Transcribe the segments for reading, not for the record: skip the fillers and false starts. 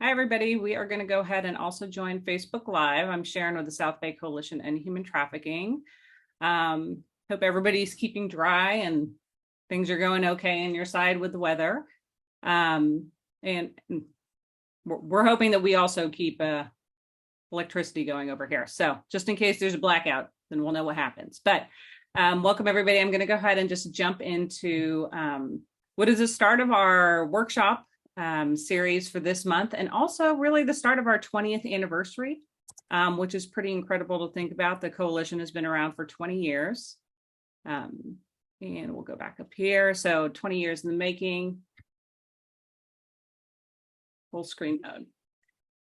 Hi, everybody. We are going to go ahead and also join Facebook Live. I'm Sharon with the South Bay Coalition End Human Trafficking. Hope everybody's keeping dry and things are going okay on your side with the weather. And we're hoping that we also keep electricity going over here. So just in case there's a blackout, then we'll know what happens. But welcome, everybody. I'm going to go ahead and just jump into what is the start of our workshop series for this month, and also really the start of our 20th anniversary, which is pretty incredible to think about. The coalition has been around for 20 years. And we'll go back up here. So 20 years in the making. Full screen mode.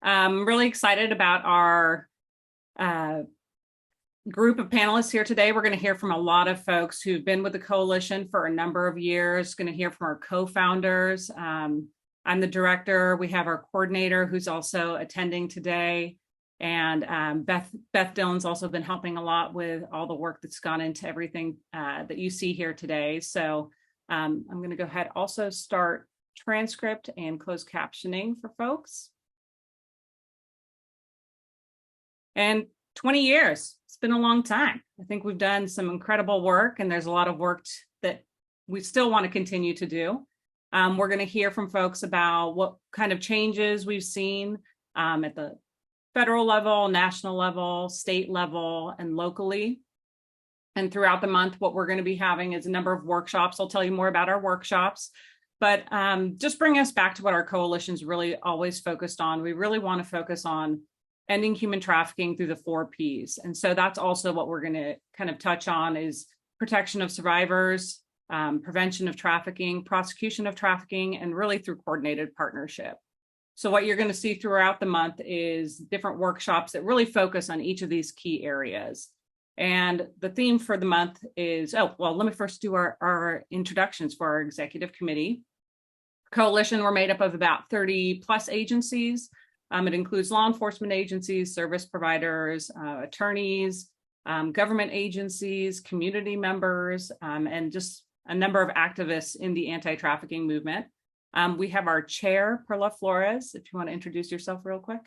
I'm really excited about our group of panelists here today. We're going to hear from a lot of folks who've been with the coalition for a number of years. Going to hear from our co-founders. I'm the director. We have our coordinator who's also attending today. And Beth Dillon's also been helping a lot with all the work that's gone into everything that you see here today. So I'm going to go ahead also start transcript and closed captioning for folks. And 20 years, it's been a long time. I think we've done some incredible work, and there's a lot of work that we still want to continue to do. We're going to hear from folks about what kind of changes we've seen at the federal level, national level, state level, and locally. And throughout the month, what we're going to be having is a number of workshops. I'll tell you more about our workshops, but just bring us back to what our coalition's really always focused on. We really want to focus on ending human trafficking through the 4 Ps. And so that's also what we're going to kind of touch on is protection of survivors, prevention of trafficking, prosecution of trafficking, and really through coordinated partnership. So what you're going to see throughout the month is different workshops that really focus on each of these key areas. And the theme for the month is, let me first do our introductions for our executive committee. Coalition, we're made up of about 30 plus agencies. It includes law enforcement agencies, service providers, attorneys, government agencies, community members, and just a number of activists in the anti-trafficking movement. We have our chair, Perla Flores, if you want to introduce yourself real quick.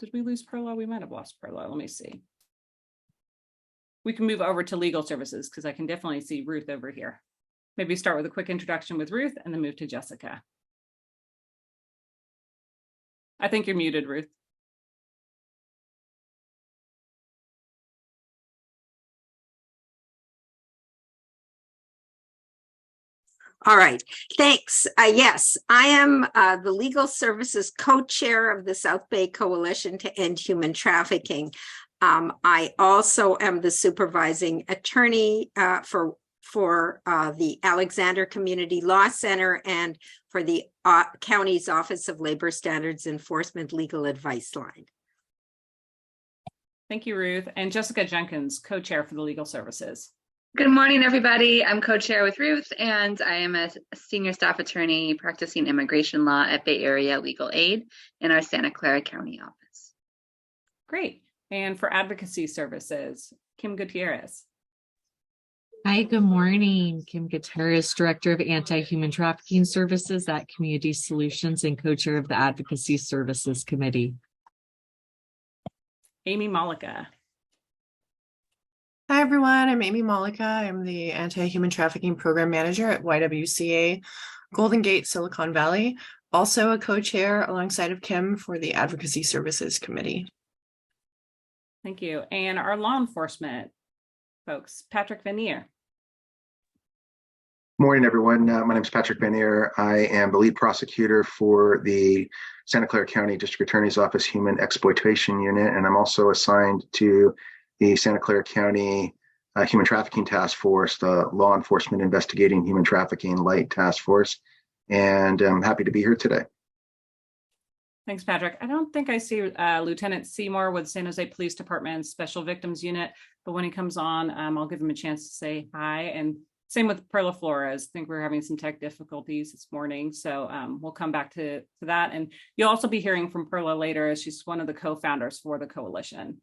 Did we lose Perla? We might have lost Perla. Let me see. We can move over to legal services because I can definitely see Ruth over here. Maybe start with a quick introduction with Ruth and then move to Jessica. I think you're muted, Ruth. All right, thanks. Yes, I am the Legal Services Co-Chair of the South Bay Coalition to End Human Trafficking. I also am the supervising attorney for the Alexander Community Law Center and for the county's Office of Labor Standards Enforcement Legal Advice Line. Thank you, Ruth. And Jessica Jenkins, co-chair for the Legal Services. Good morning, everybody. I'm co-chair with Ruth, and I am a senior staff attorney practicing immigration law at Bay Area Legal Aid in our Santa Clara County office. Great. And for advocacy services, Kim Gutierrez. Hi, good morning. Kim Gutierrez, Director of Anti-Human Trafficking Services at Community Solutions and co-chair of the Advocacy Services Committee. Amy Malika. Hi, everyone. I'm Amy Malika. I'm the Anti-Human Trafficking Program Manager at YWCA Golden Gate, Silicon Valley. Also a co-chair alongside of Kim for the Advocacy Services Committee. Thank you. And our law enforcement folks, Patrick Vanier. Morning, everyone. My name is Patrick Vanier. I am the lead prosecutor for the Santa Clara County District Attorney's Office Human Exploitation Unit, and I'm also assigned to the Santa Clara County Human Trafficking Task Force, the Law Enforcement Investigating Human Trafficking Light Task Force, and I'm happy to be here today. Thanks, Patrick. I don't think I see Lieutenant Seymour with San Jose Police Department Special Victims Unit, but when he comes on, I'll give him a chance to say hi. And same with Perla Flores. I think we're having some tech difficulties this morning, so we'll come back to that. And you'll also be hearing from Perla later, as she's one of the co-founders for the coalition.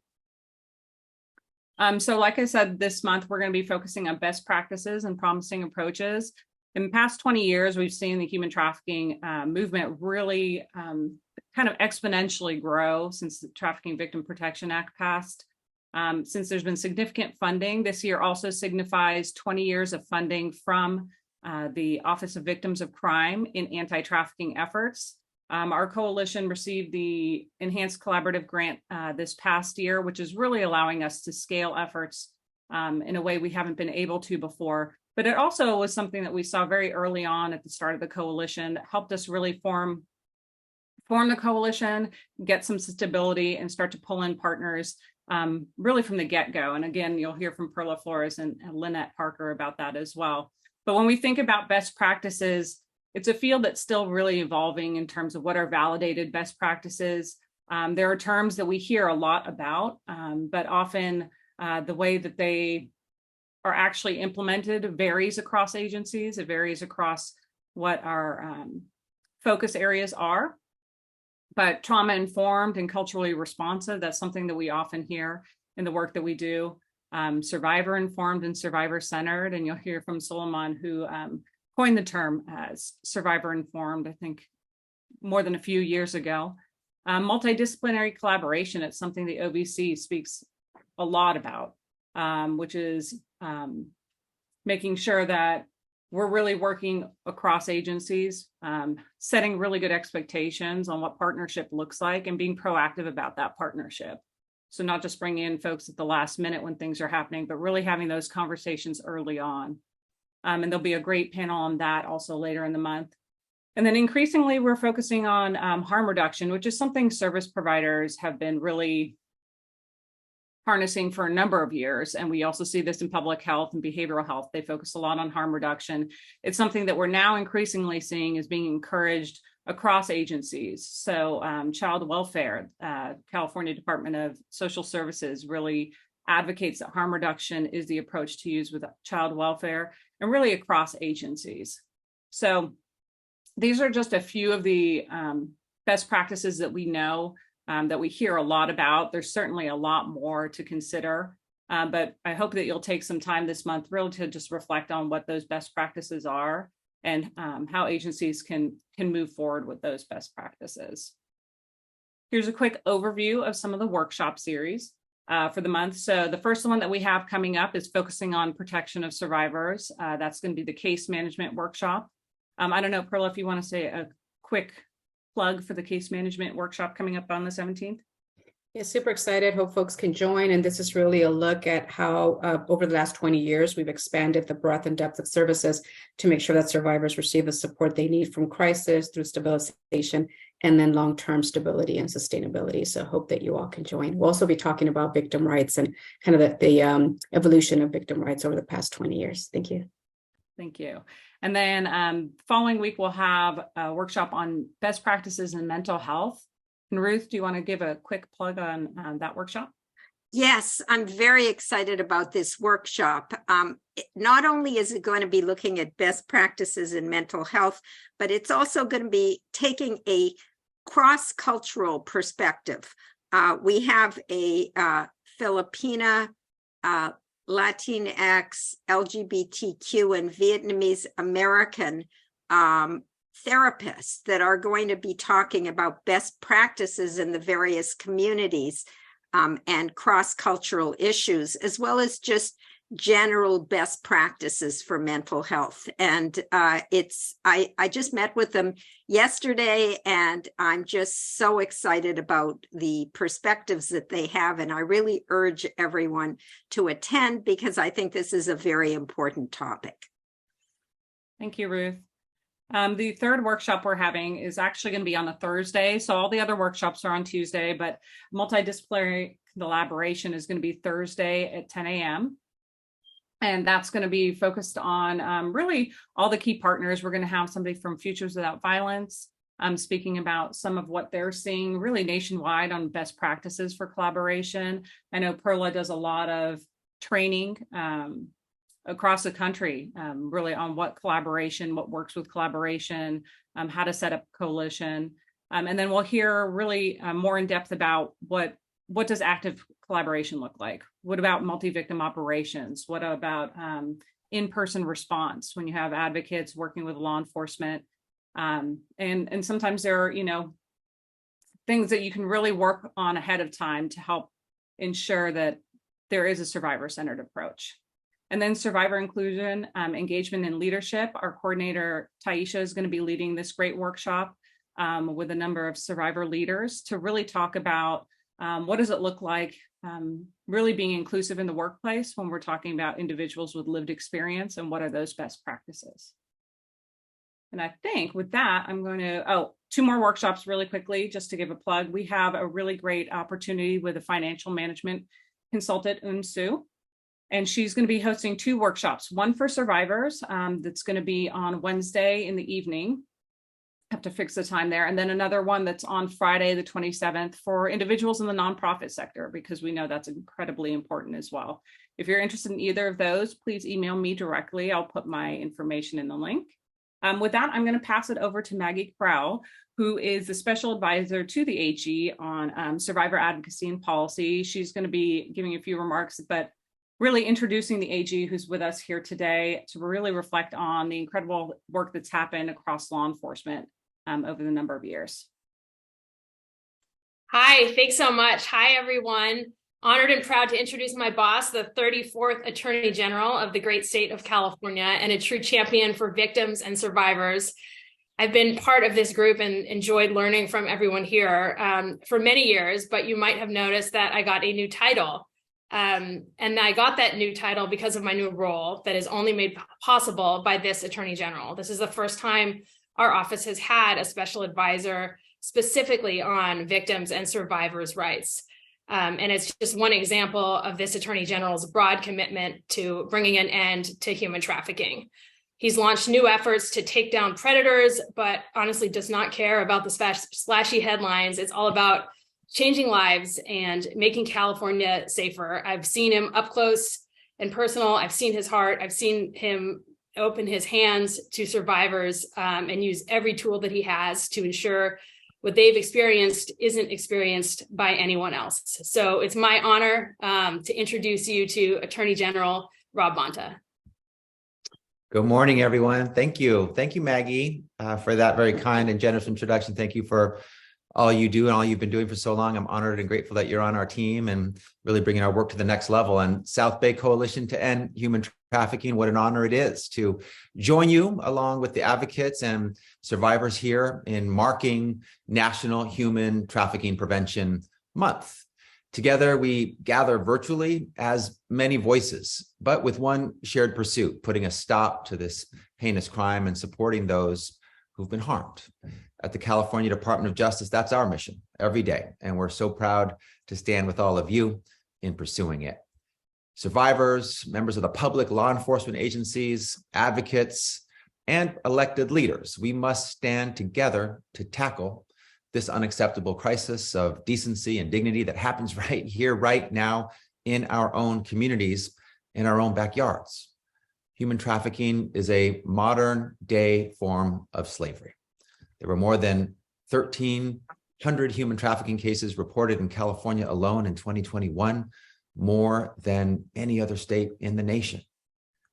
So like I said, this month, we're going to be focusing on best practices and promising approaches In the past 20 years, we've seen the human trafficking movement really kind of exponentially grow since the Trafficking Victim Protection Act passed. Since there's been significant funding, this year also signifies 20 years of funding from the Office of Victims of Crime in anti-trafficking efforts. Our coalition received the Enhanced Collaborative Grant this past year, which is really allowing us to scale efforts in a way we haven't been able to before. But it also was something that we saw very early on at the start of the coalition that helped us really form the coalition, get some stability, and start to pull in partners really from the get-go. And again, you'll hear from Perla Flores and Lynette Parker about that as well. But when we think about best practices, it's a field that's still really evolving in terms of what are validated best practices. There are terms that we hear a lot about, but often the way that they are actually implemented varies across agencies. It varies across what our focus areas are. But trauma-informed and culturally responsive, that's something that we often hear in the work that we do. Survivor-informed and survivor-centered, and you'll hear from Suleiman, who coined the term as survivor-informed, I think, more than a few years ago. Multidisciplinary collaboration, it's something the OVC speaks a lot about, which is making sure that we're really working across agencies, setting really good expectations on what partnership looks like and being proactive about that partnership. So not just bringing in folks at the last minute when things are happening, but really having those conversations early on. And there'll be a great panel on that also later in the month. And then increasingly, we're focusing on harm reduction, which is something service providers have been really harnessing for a number of years. And we also see this in public health and behavioral health. They focus a lot on harm reduction. It's something that we're now increasingly seeing is being encouraged across agencies. So child welfare, California Department of Social Services really advocates that harm reduction is the approach to use with child welfare and really across agencies. So these are just a few of the best practices that we know that we hear a lot about. There's certainly a lot more to consider, but I hope that you'll take some time this month really to just reflect on what those best practices are and how agencies can move forward with those best practices. Here's a quick overview of some of the workshop series for the month. So the first one that we have coming up is focusing on protection of survivors. That's going to be the case management workshop. I don't know, Perla, if you want to say a quick plug for the case management workshop coming up on the 17th. Yeah, super excited. Hope folks can join. And this is really a look at how over the last 20 years, we've expanded the breadth and depth of services to make sure that survivors receive the support they need from crisis through stabilization and then long-term stability and sustainability. So hope that you all can join. We'll also be talking about victim rights and kind of the evolution of victim rights over the past 20 years. Thank you. Thank you. And then following week, we'll have a workshop on best practices in mental health. And Ruth, do you want to give a quick plug on that workshop? Yes, I'm very excited about this workshop. Not only is it going to be looking at best practices in mental health, but it's also going to be taking a cross-cultural perspective. We have a Filipina, Latinx, LGBTQ, and Vietnamese American therapists that are going to be talking about best practices in the various communities and cross-cultural issues, as well as just general best practices for mental health. And I just met with them yesterday, and I'm just so excited about the perspectives that they have. And I really urge everyone to attend because I think this is a very important topic. Thank you, Ruth. The third workshop we're having is actually going to be on a Thursday. So all the other workshops are on Tuesday, but multidisciplinary collaboration is going to be Thursday at 10 a.m. And that's going to be focused on really all the key partners. We're going to have somebody from Futures Without Violence speaking about some of what they're seeing really nationwide on best practices for collaboration. I know Perla does a lot of training across the country, really on what collaboration, what works with collaboration, how to set up coalition. And then we'll hear really more in depth about what does active collaboration look like? What about multi-victim operations? What about in-person response when you have advocates working with law enforcement. And sometimes there are, things that you can really work on ahead of time to help ensure that there is a survivor-centered approach. And then survivor inclusion, engagement, and leadership. Our coordinator, Taisha, is going to be leading this great workshop with a number of survivor leaders to really talk about what does it look like really being inclusive in the workplace when we're talking about individuals with lived experience, and what are those best practices. And I think with that, I'm going to, two more workshops really quickly, just to give a plug. We have a really great opportunity with a financial management consultant, Unsu, and she's going to be hosting 2 workshops, one for survivors that's going to be on Wednesday in the evening. Have to fix the time there. And then another one that's on Friday, the 27th, for individuals in the nonprofit sector, because we know that's incredibly important as well. If you're interested in either of those, please email me directly. I'll put my information in the link. With that, I'm going to pass it over to Maggie Crowell, who is the special advisor to the AG on survivor advocacy and policy. She's going to be giving a few remarks, but really introducing the AG who's with us here today to really reflect on the incredible work that's happened across law enforcement over the number of years. Hi, thanks so much. Hi, everyone. Honored and proud to introduce my boss, the 34th Attorney General of the great state of California, and a true champion for victims and survivors. I've been part of this group and enjoyed learning from everyone here for many years, but you might have noticed that I got a new title. And I got that new title because of my new role that is only made possible by this Attorney General. This is the first time our office has had a special advisor specifically on victims and survivors' rights. And it's just one example of this Attorney General's broad commitment to bringing an end to human trafficking. He's launched new efforts to take down predators, but honestly does not care about the splashy headlines. It's all about changing lives and making California safer. I've seen him up close and personal. I've seen his heart. I've seen him open his hands to survivors and use every tool that he has to ensure what they've experienced isn't experienced by anyone else. So it's my honor to introduce you to Attorney General Rob Bonta. Good morning, everyone. Thank you. Thank you, Maggie, for that very kind and generous introduction. Thank you for all you do and all you've been doing for so long. I'm honored and grateful that you're on our team and really bringing our work to the next level. And South Bay Coalition to End Human Trafficking, what an honor it is to join you along with the advocates and survivors here in marking National Human Trafficking Prevention Month. Together, we gather virtually as many voices, but with one shared pursuit, putting a stop to this heinous crime and supporting those who've been harmed. At the California Department of Justice, that's our mission every day, and we're so proud to stand with all of you in pursuing it. Survivors, members of the public, law enforcement agencies, advocates, and elected leaders, we must stand together to tackle this unacceptable crisis of decency and dignity that happens right here, right now, in our own communities, in our own backyards. Human trafficking is a modern-day form of slavery. There were more than 1,300 human trafficking cases reported in California alone in 2021, more than any other state in the nation.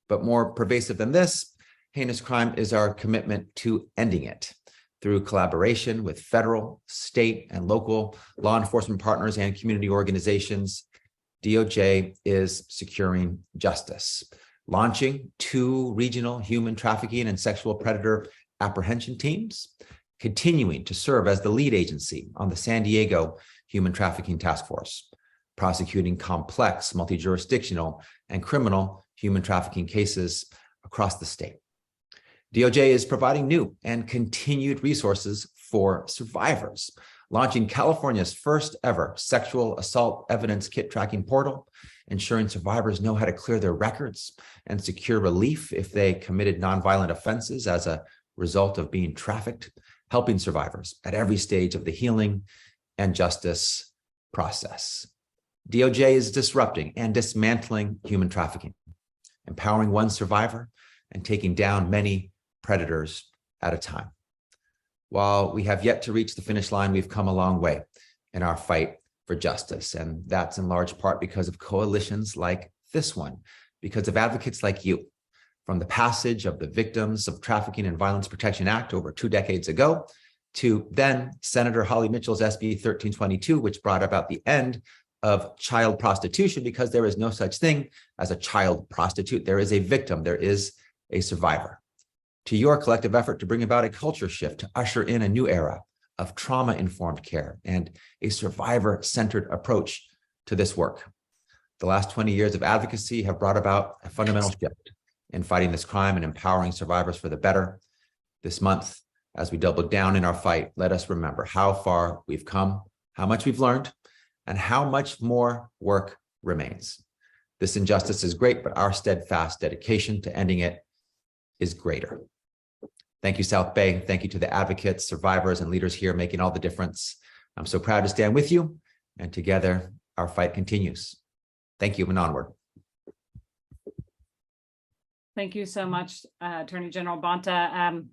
But more pervasive than this, heinous crime is our commitment to ending it through collaboration with federal, state, and local law enforcement partners and community organizations. DOJ is securing justice, launching 2 regional human trafficking and sexual predator apprehension teams, continuing to serve as the lead agency on the San Diego Human Trafficking Task Force, prosecuting complex, multi-jurisdictional, and criminal human trafficking cases across the state. DOJ is providing new and continued resources for survivors, launching California's first ever sexual assault evidence kit tracking portal, ensuring survivors know how to clear their records and secure relief if they committed nonviolent offenses as a result of being trafficked, helping survivors at every stage of the healing and justice process. DOJ is disrupting and dismantling human trafficking, empowering one survivor and taking down many predators at a time. While we have yet to reach the finish line, we've come a long way in our fight for justice. And that's in large part because of coalitions like this one, because of advocates like you, from the passage of the Victims of Trafficking and Violence Protection Act over 2 decades ago to then Senator Holly Mitchell's SB 1322, which brought about the end of child prostitution, because there is no such thing as a child prostitute. There is a victim, there is a survivor. To your collective effort to bring about a culture shift, to usher in a new era of trauma-informed care and a survivor-centered approach to this work. The last 20 years of advocacy have brought about a fundamental shift in fighting this crime and empowering survivors for the better. This month, as we double down in our fight, let us remember how far we've come, how much we've learned, and how much more work remains. This injustice is great, but our steadfast dedication to ending it is greater. Thank you, South Bay. Thank you to the advocates, survivors, and leaders here making all the difference. I'm so proud to stand with you, and together our fight continues. Thank you, and onward. Thank you so much, Attorney General Bonta.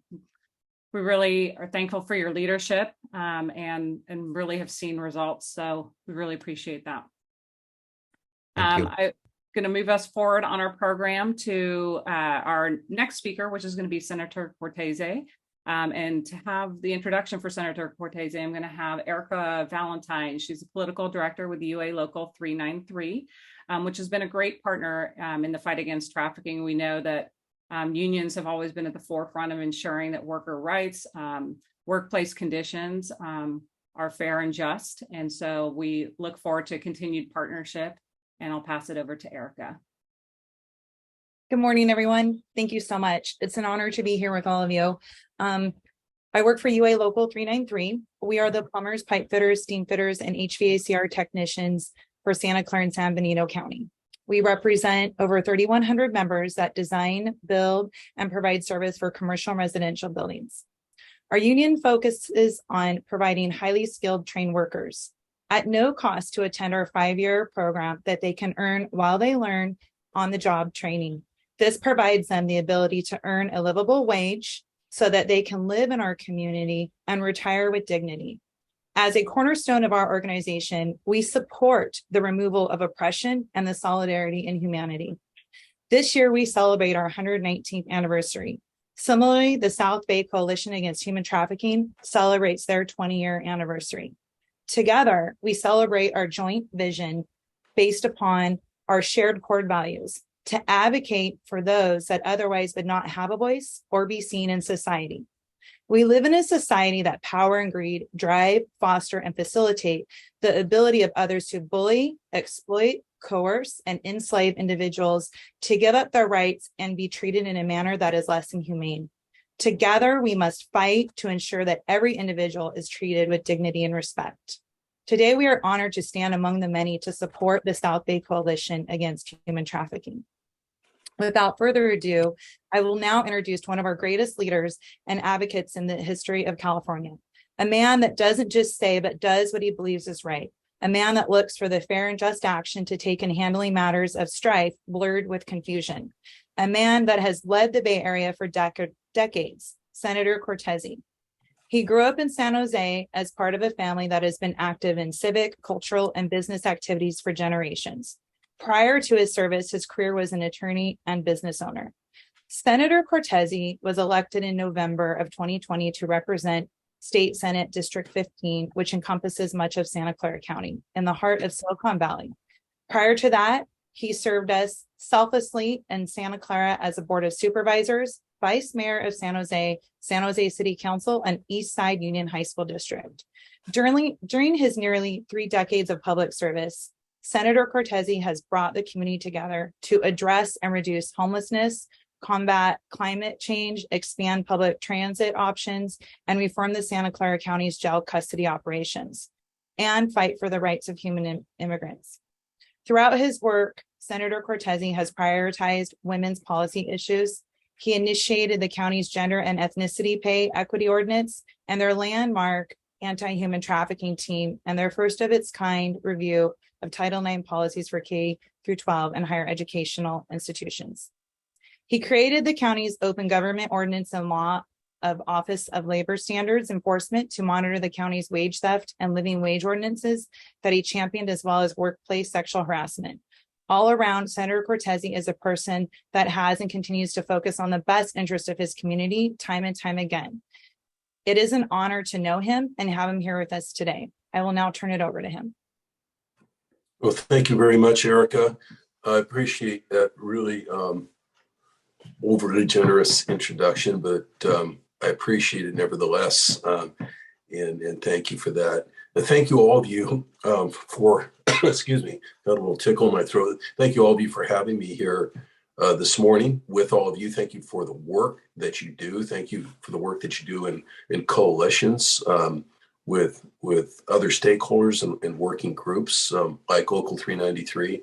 We really are thankful for your leadership and really have seen results. So we really appreciate that. I'm going to move us forward on our program to our next speaker, which is going to be Senator Cortese. And to have the introduction for Senator Cortese, I'm going to have Erica Valentine. She's a political director with the UA Local 393, which has been a great partner in the fight against trafficking. We know that unions have always been at the forefront of ensuring that worker rights, workplace conditions are fair and just. And so we look forward to continued partnership, and I'll pass it over to Erica. Good morning, everyone. Thank you so much. It's an honor to be here with all of you. I work for UA Local 393. We are the plumbers, pipe fitters, steam fitters, and HVACR technicians for Santa Clara and San Benito County. We represent over 3,100 members that design, build, and provide service for commercial and residential buildings. Our union focuses on providing highly skilled trained workers at no cost to attend our 5-year program that they can earn while they learn on-the-job training. This provides them the ability to earn a livable wage so that they can live in our community and retire with dignity. As a cornerstone of our organization, we support the removal of oppression and the solidarity in humanity. This year, we celebrate our 119th anniversary. Similarly, the South Bay Coalition Against Human Trafficking celebrates their 20-year anniversary. Together, we celebrate our joint vision based upon our shared core values to advocate for those that otherwise would not have a voice or be seen in society. We live in a society that power and greed drive, foster, and facilitate the ability of others to bully, exploit, coerce, and enslave individuals to give up their rights and be treated in a manner that is less than humane. Together, we must fight to ensure that every individual is treated with dignity and respect. Today, we are honored to stand among the many to support the South Bay Coalition Against Human Trafficking. Without further ado, I will now introduce one of our greatest leaders and advocates in the history of California, a man that doesn't just say, but does what he believes is right, a man that looks for the fair and just action to take in handling matters of strife blurred with confusion, a man that has led the Bay Area for decades, Senator Cortese. He grew up in San Jose as part of a family that has been active in civic, cultural, and business activities for generations. Prior to his service, his career was an attorney and business owner. Senator Cortese was elected in November of 2020 to represent State Senate District 15, which encompasses much of Santa Clara County in the heart of Silicon Valley. Prior to that, he served as selflessly in Santa Clara as a board of supervisors, vice mayor of San Jose City Council, and East Side Union High School District. During his nearly 3 decades of public service, Senator Cortese has brought the community together to address and reduce homelessness, combat climate change, expand public transit options, and reform the Santa Clara County's jail custody operations, and fight for the rights of human immigrants. Throughout his work, Senator Cortese has prioritized women's policy issues. He initiated the county's gender and ethnicity pay equity ordinance and their landmark anti-human trafficking team and their first of its kind review of Title IX policies for K through 12 and higher educational institutions. He created the county's open government ordinance and law of Office of Labor Standards Enforcement to monitor the county's wage theft and living wage ordinances that he championed, as well as workplace sexual harassment. All around, Senator Cortese is a person that has and continues to focus on the best interest of his community time and time again. It is an honor to know him and have him here with us today. I will now turn it over to him. Well, thank you very much, Erica. I appreciate that really overly generous introduction, but I appreciate it nevertheless. And thank you for that. And thank you all of you for, excuse me, got a little tickle in my throat. Thank you all of you for having me here this morning with all of you. Thank you for the work that you do. Thank you for the work that you do in coalitions with other stakeholders and working groups like Local 393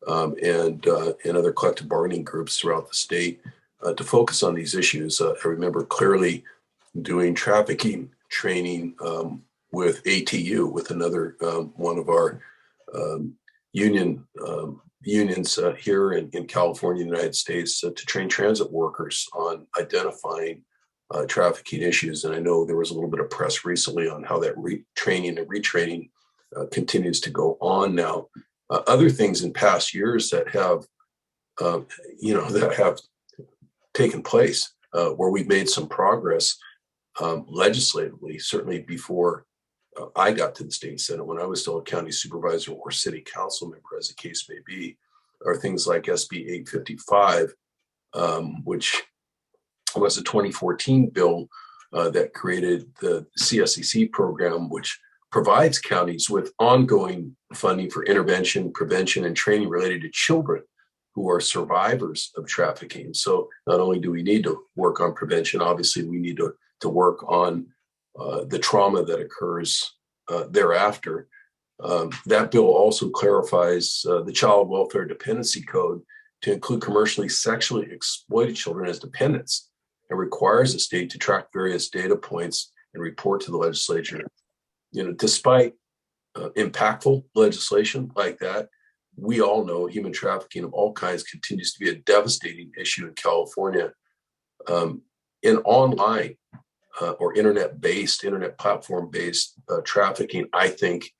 and other collective bargaining groups throughout the state to focus on these issues. I remember clearly doing trafficking training with ATU, with another one of our unions here in California, United States, to train transit workers on identifying trafficking issues. And I know there was a little bit of press recently on how that training and retraining continues to go on now. Other things in past years that have, that have taken place where we've made some progress legislatively, certainly before I got to the state senate, when I was still a county supervisor or city council member, as the case may be, are things like SB 855, which was a 2014 bill that created the CSEC program, which provides counties with ongoing funding for intervention, prevention, and training related to children who are survivors of trafficking. So not only do we need to work on prevention, obviously we need to work on the trauma that occurs thereafter. That bill also clarifies the Child Welfare Dependency Code to include commercially sexually exploited children as dependents, and requires the state to track various data points and report to the legislature. Despite impactful legislation like that, we all know human trafficking of all kinds continues to be a devastating issue in California. In online or internet platform-based trafficking, I think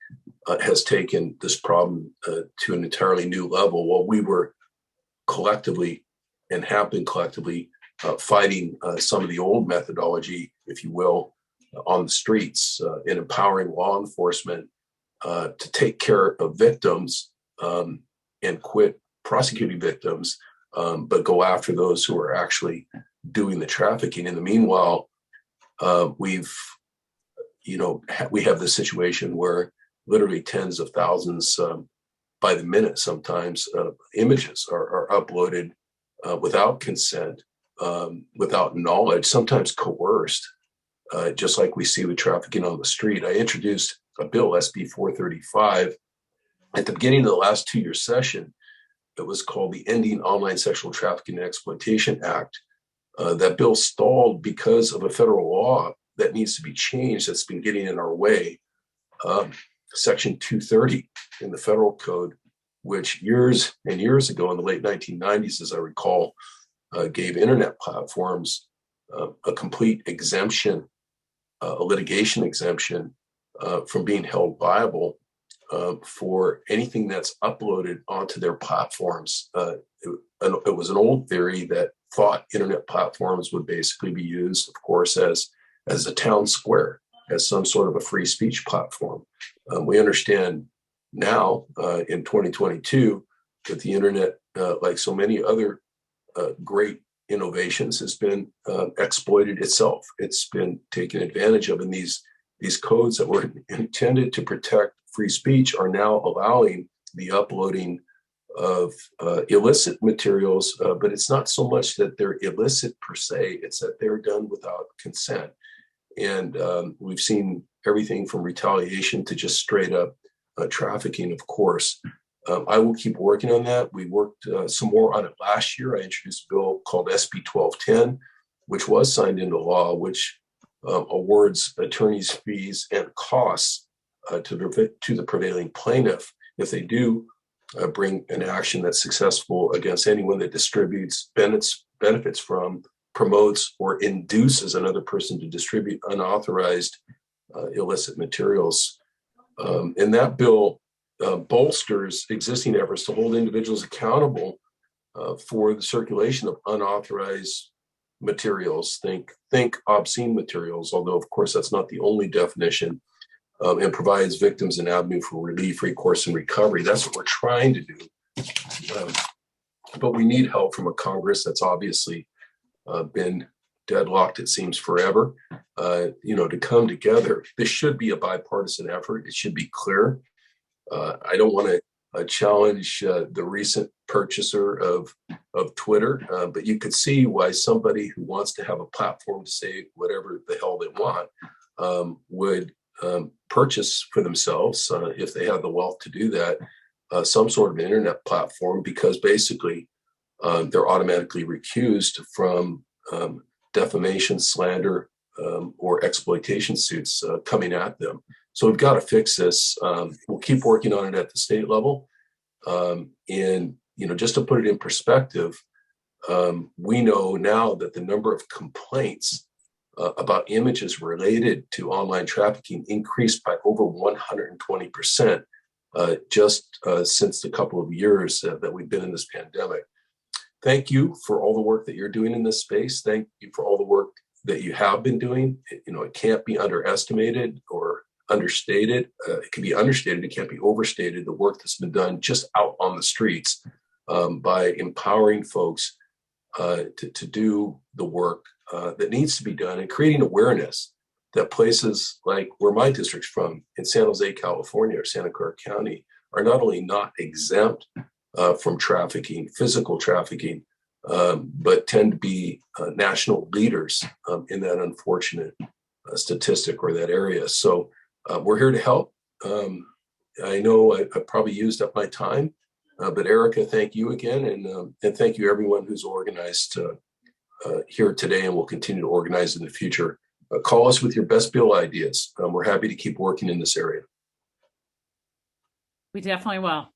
has taken this problem to an entirely new level. While we were collectively and have been collectively fighting some of the old methodology, if you will, on the streets and empowering law enforcement to take care of victims and quit prosecuting victims, but go after those who are actually doing the trafficking. In the meanwhile, we have this situation where literally tens of thousands by the minute, sometimes images are uploaded without consent, without knowledge, sometimes coerced, just like we see with trafficking on the street. I introduced a bill, SB 435, at the beginning of the last 2-year session. It was called the Ending Online Sexual Trafficking and Exploitation Act. That bill stalled because of a federal law that needs to be changed that's been getting in our way. Section 230 in the federal code, which years and years ago in the late 1990s, as I recall, gave internet platforms a complete exemption, a litigation exemption from being held liable for anything that's uploaded onto their platforms. It was an old theory that thought internet platforms would basically be used, of course, as a town square, as some sort of a free speech platform. We understand now in 2022 that the internet, like so many other great innovations, has been exploited itself. It's been taken advantage of, and these codes that were intended to protect free speech are now allowing the uploading of illicit materials, but it's not so much that they're illicit per se, it's that they're done without consent. And we've seen everything from retaliation to just straight up trafficking, of course. I will keep working on that. We worked some more on it last year. I introduced a bill called SB 1210, which was signed into law, which awards attorneys' fees and costs to the prevailing plaintiff if they do bring an action that's successful against anyone that distributes, benefits from, promotes, or induces another person to distribute unauthorized illicit materials. And that bill bolsters existing efforts to hold individuals accountable for the circulation of unauthorized materials. Think obscene materials, although of course that's not the only definition, and provides victims an avenue for relief, recourse, and recovery. That's what we're trying to do. But we need help from a Congress that's obviously been deadlocked, it seems, forever, to come together. This should be a bipartisan effort. It should be clear. I don't want to challenge the recent purchaser of Twitter, but you could see why somebody who wants to have a platform to say whatever the hell they want would purchase for themselves, if they have the wealth to do that, some sort of an internet platform, because basically they're automatically recused from defamation, slander, or exploitation suits coming at them. So we've got to fix this. We'll keep working on it at the state level. And, just to put it in perspective, we know now that the number of complaints about images related to online trafficking increased by over 120% just since the couple of years that we've been in this pandemic. Thank you for all the work that you're doing in this space. Thank you for all the work that you have been doing. It can't be underestimated or understated. It can be understated. It can't be overstated. The work that's been done just out on the streets by empowering folks to do the work that needs to be done, and creating awareness that places like where my district's from, in San Jose, California, or Santa Clara County, are not only not exempt from trafficking, physical trafficking, but tend to be national leaders in that unfortunate statistic or that area. So we're here to help. I know I probably used up my time, but Erica, thank you again. And thank you everyone who's organized here today and will continue to organize in the future. Call us with your best bill ideas. We're happy to keep working in this area. We definitely will.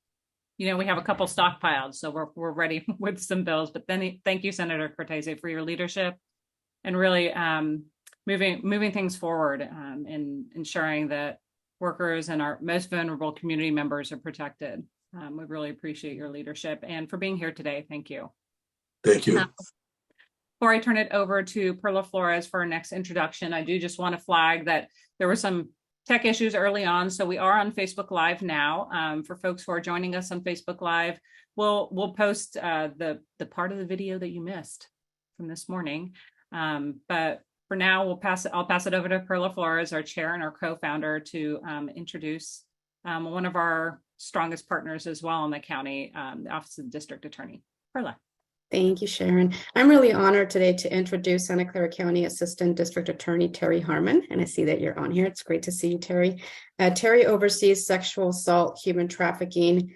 We have a couple stockpiled, so we're ready with some bills. But then thank you, Senator Cortese, for your leadership and really moving things forward and ensuring that workers and our most vulnerable community members are protected. We really appreciate your leadership and for being here today. Thank you. Thank you. Before I turn it over to Perla Flores for our next introduction, I do just want to flag that there were some tech issues early on. So we are on Facebook Live now. For folks who are joining us on Facebook Live, we'll post the part of the video that you missed from this morning. But for now, I'll pass it over to Perla Flores, our chair and our co-founder, to introduce one of our strongest partners as well in the county, the Office of the District Attorney. Perla. Thank you, Sharon. I'm really honored today to introduce Santa Clara County Assistant District Attorney Terry Harmon, and I see that you're on here. It's great to see you, Terry. Terry oversees sexual assault, human trafficking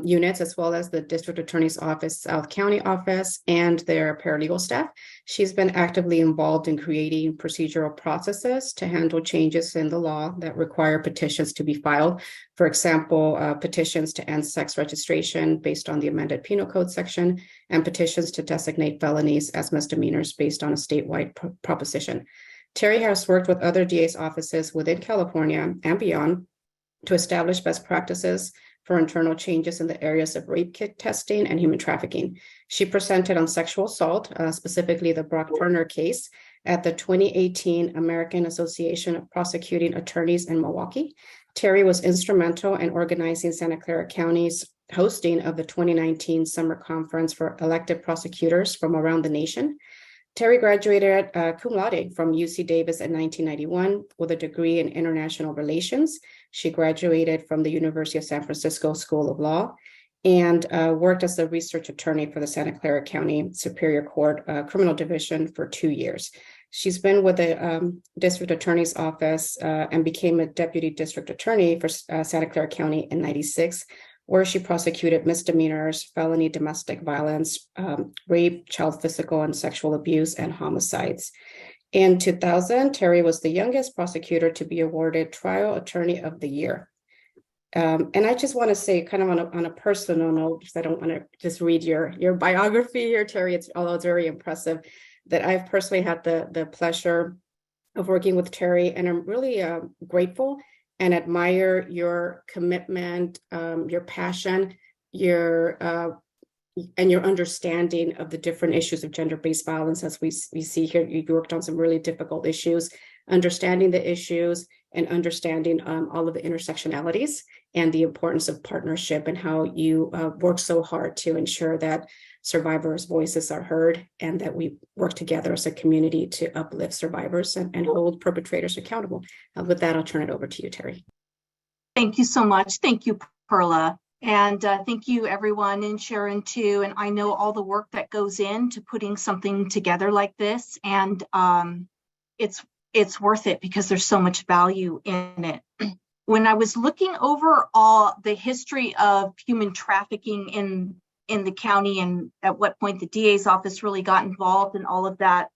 units, as well as the District Attorney's Office, South County Office, and their paralegal staff. She's been actively involved in creating procedural processes to handle changes in the law that require petitions to be filed. For example, petitions to end sex registration based on the amended Penal Code section, and petitions to designate felonies as misdemeanors based on a statewide proposition. Terry has worked with other DA's offices within California and beyond to establish best practices for internal changes in the areas of rape kit testing and human trafficking. She presented on sexual assault, specifically the Brock Turner case, at the 2018 American Association of Prosecuting Attorneys in Milwaukee. Terry was instrumental in organizing Santa Clara County's hosting of the 2019 Summer Conference for elected prosecutors from around the nation. Terry graduated cum laude from UC Davis in 1991 with a degree in international relations. She graduated from the University of San Francisco School of Law and worked as a research attorney for the Santa Clara County Superior Court Criminal Division for 2 years. She's been with the District Attorney's Office and became a Deputy District Attorney for Santa Clara County in '96, where she prosecuted misdemeanors, felony domestic violence, rape, child physical and sexual abuse, and homicides. In 2000, Terry was the youngest prosecutor to be awarded Trial Attorney of the Year. And I just want to say, kind of on a personal note, because I don't want to just read your biography here, Terry, although it's very impressive, that I've personally had the pleasure of working with Terry, and I'm really grateful and admire your commitment, your passion, and your understanding of the different issues of gender-based violence. As we see here, you worked on some really difficult issues, understanding the issues and understanding all of the intersectionalities and the importance of partnership, and how you work so hard to ensure that survivors' voices are heard and that we work together as a community to uplift survivors and hold perpetrators accountable. With that, I'll turn it over to you, Terry. Thank you so much. Thank you, Perla. And thank you, everyone, and Sharon, too. And I know all the work that goes into putting something together like this. And it's worth it because there's so much value in it. When I was looking over all the history of human trafficking in the county and at what point the DA's office really got involved in all of that,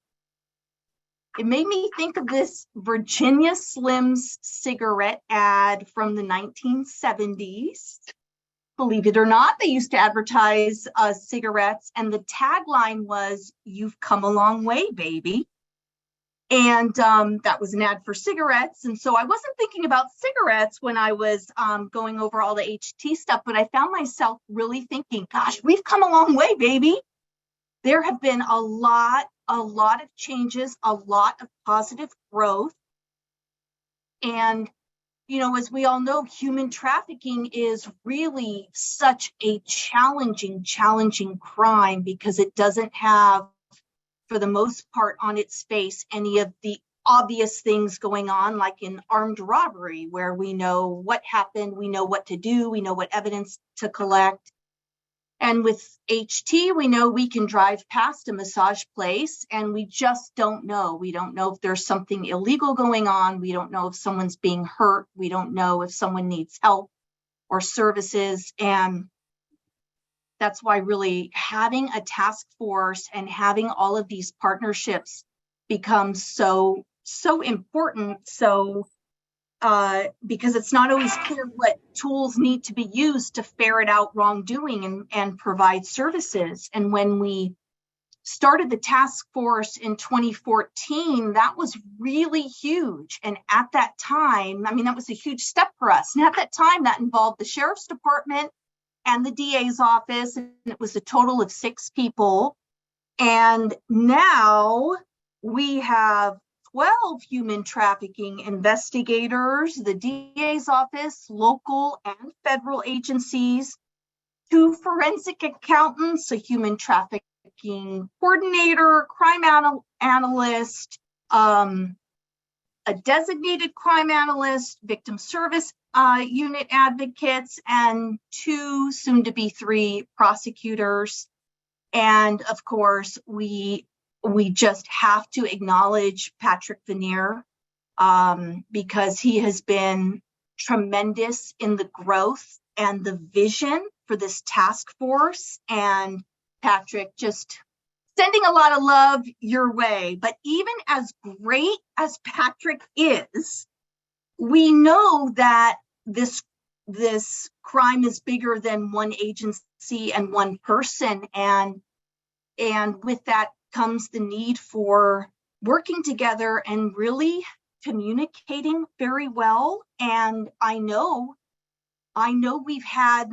it made me think of this Virginia Slims cigarette ad from the 1970s. Believe it or not, they used to advertise cigarettes, and the tagline was, "You've come a long way, baby." And that was an ad for cigarettes. And so I wasn't thinking about cigarettes when I was going over all the HT stuff, but I found myself really thinking, gosh, we've come a long way, baby. There have been a lot of changes, a lot of positive growth. And, you know, as we all know, human trafficking is really such a challenging crime because it doesn't have, for the most part, on its face, any of the obvious things going on, like in armed robbery, where we know what happened, we know what to do, we know what evidence to collect. And with HT, we know we can drive past a massage place and we just don't know. We don't know if there's something illegal going on. We don't know if someone's being hurt. We don't know if someone needs help or services. And that's why really having a task force and having all of these partnerships becomes so important. So because it's not always clear what tools need to be used to ferret out wrongdoing and provide services. And when we started the task force in 2014, that was really huge. And at that time, I mean, that was a huge step for us. And at that time, that involved the sheriff's department and the DA's office, and it was a total of 6 people. And now we have 12 human trafficking investigators, the DA's office, local and federal agencies, 2 forensic accountants, a human trafficking coordinator, crime analyst, a designated crime analyst, victim service unit advocates, and 2, soon to be 3, prosecutors. And of course, we just have to acknowledge Patrick Vanier because he has been tremendous in the growth and the vision for this task force. And Patrick, just sending a lot of love your way. But even as great as Patrick is, we know that this crime is bigger than one agency and one person. And with that comes the need for working together and really communicating very well. And I know we've had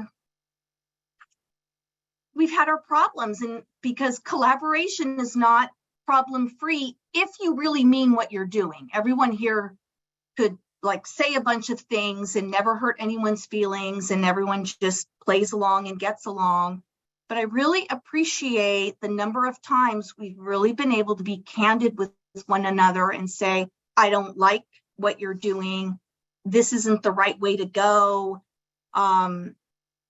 our problems, and because collaboration is not problem free if you really mean what you're doing. Everyone here could say a bunch of things and never hurt anyone's feelings, and everyone just plays along and gets along. But I really appreciate the number of times we've really been able to be candid with one another and say, I don't like what you're doing. This isn't the right way to go. And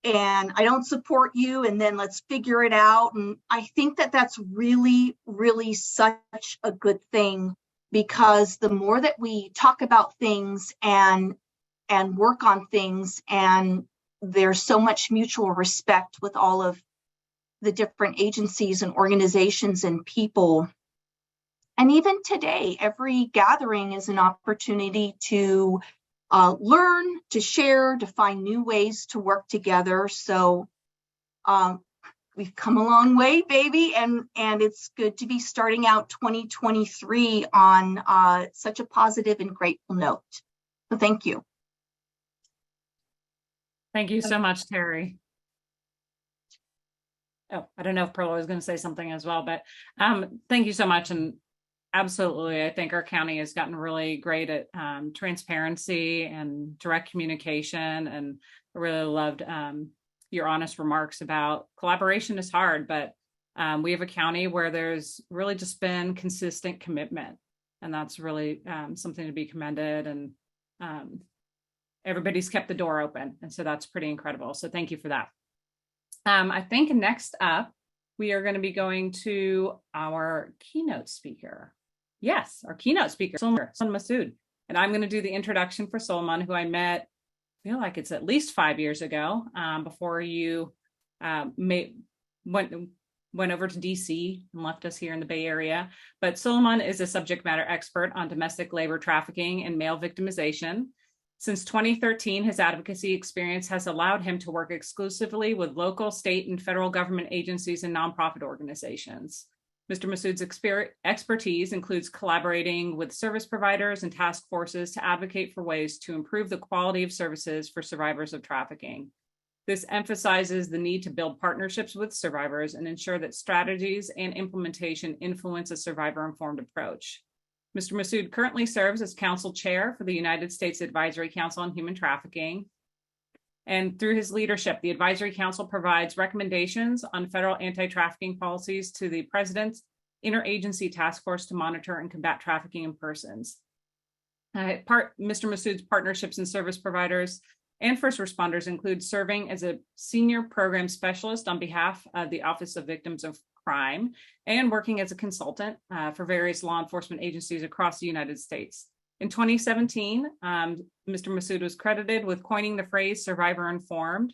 I don't support you. And then let's figure it out. And I think that that's really, really such a good thing, because the more that we talk about things and work on things, and there's so much mutual respect with all of the different agencies and organizations and people. And even today, every gathering is an opportunity to learn, to share, to find new ways to work together. So we've come a long way, baby. And it's good to be starting out 2023 on such a positive and grateful note. So thank you. Thank you so much, Terry. Oh, I don't know if Perla was going to say something as well, but thank you so much. And absolutely, I think our county has gotten really great at transparency and direct communication. And I really loved your honest remarks about collaboration is hard, but we have a county where there's really just been consistent commitment. And that's really something to be commended. And everybody's kept the door open. And so that's pretty incredible. So thank you for that. I think next up, we are going to be going to our keynote speaker. Yes, our keynote speaker, Solomon Masood. And I'm going to do the introduction for Solomon, who I met, I feel like it's at least 5 years ago, before you went over to DC and left us here in the Bay Area. But Solomon is a subject matter expert on domestic labor trafficking and male victimization. Since 2013, his advocacy experience has allowed him to work exclusively with local, state, and federal government agencies and nonprofit organizations. Mr. Masood's expertise includes collaborating with service providers and task forces to advocate for ways to improve the quality of services for survivors of trafficking. This emphasizes the need to build partnerships with survivors and ensure that strategies and implementation influence a survivor-informed approach. Mr. Masood currently serves as council chair for the United States Advisory Council on Human Trafficking. And through his leadership, the Advisory Council provides recommendations on federal anti-trafficking policies to the President's Interagency Task Force to monitor and combat trafficking in persons. Mr. Masood's partnerships and service providers and first responders include serving as a senior program specialist on behalf of the Office of Victims of Crime and working as a consultant for various law enforcement agencies across the United States. In 2017, Mr. Masood was credited with coining the phrase survivor informed,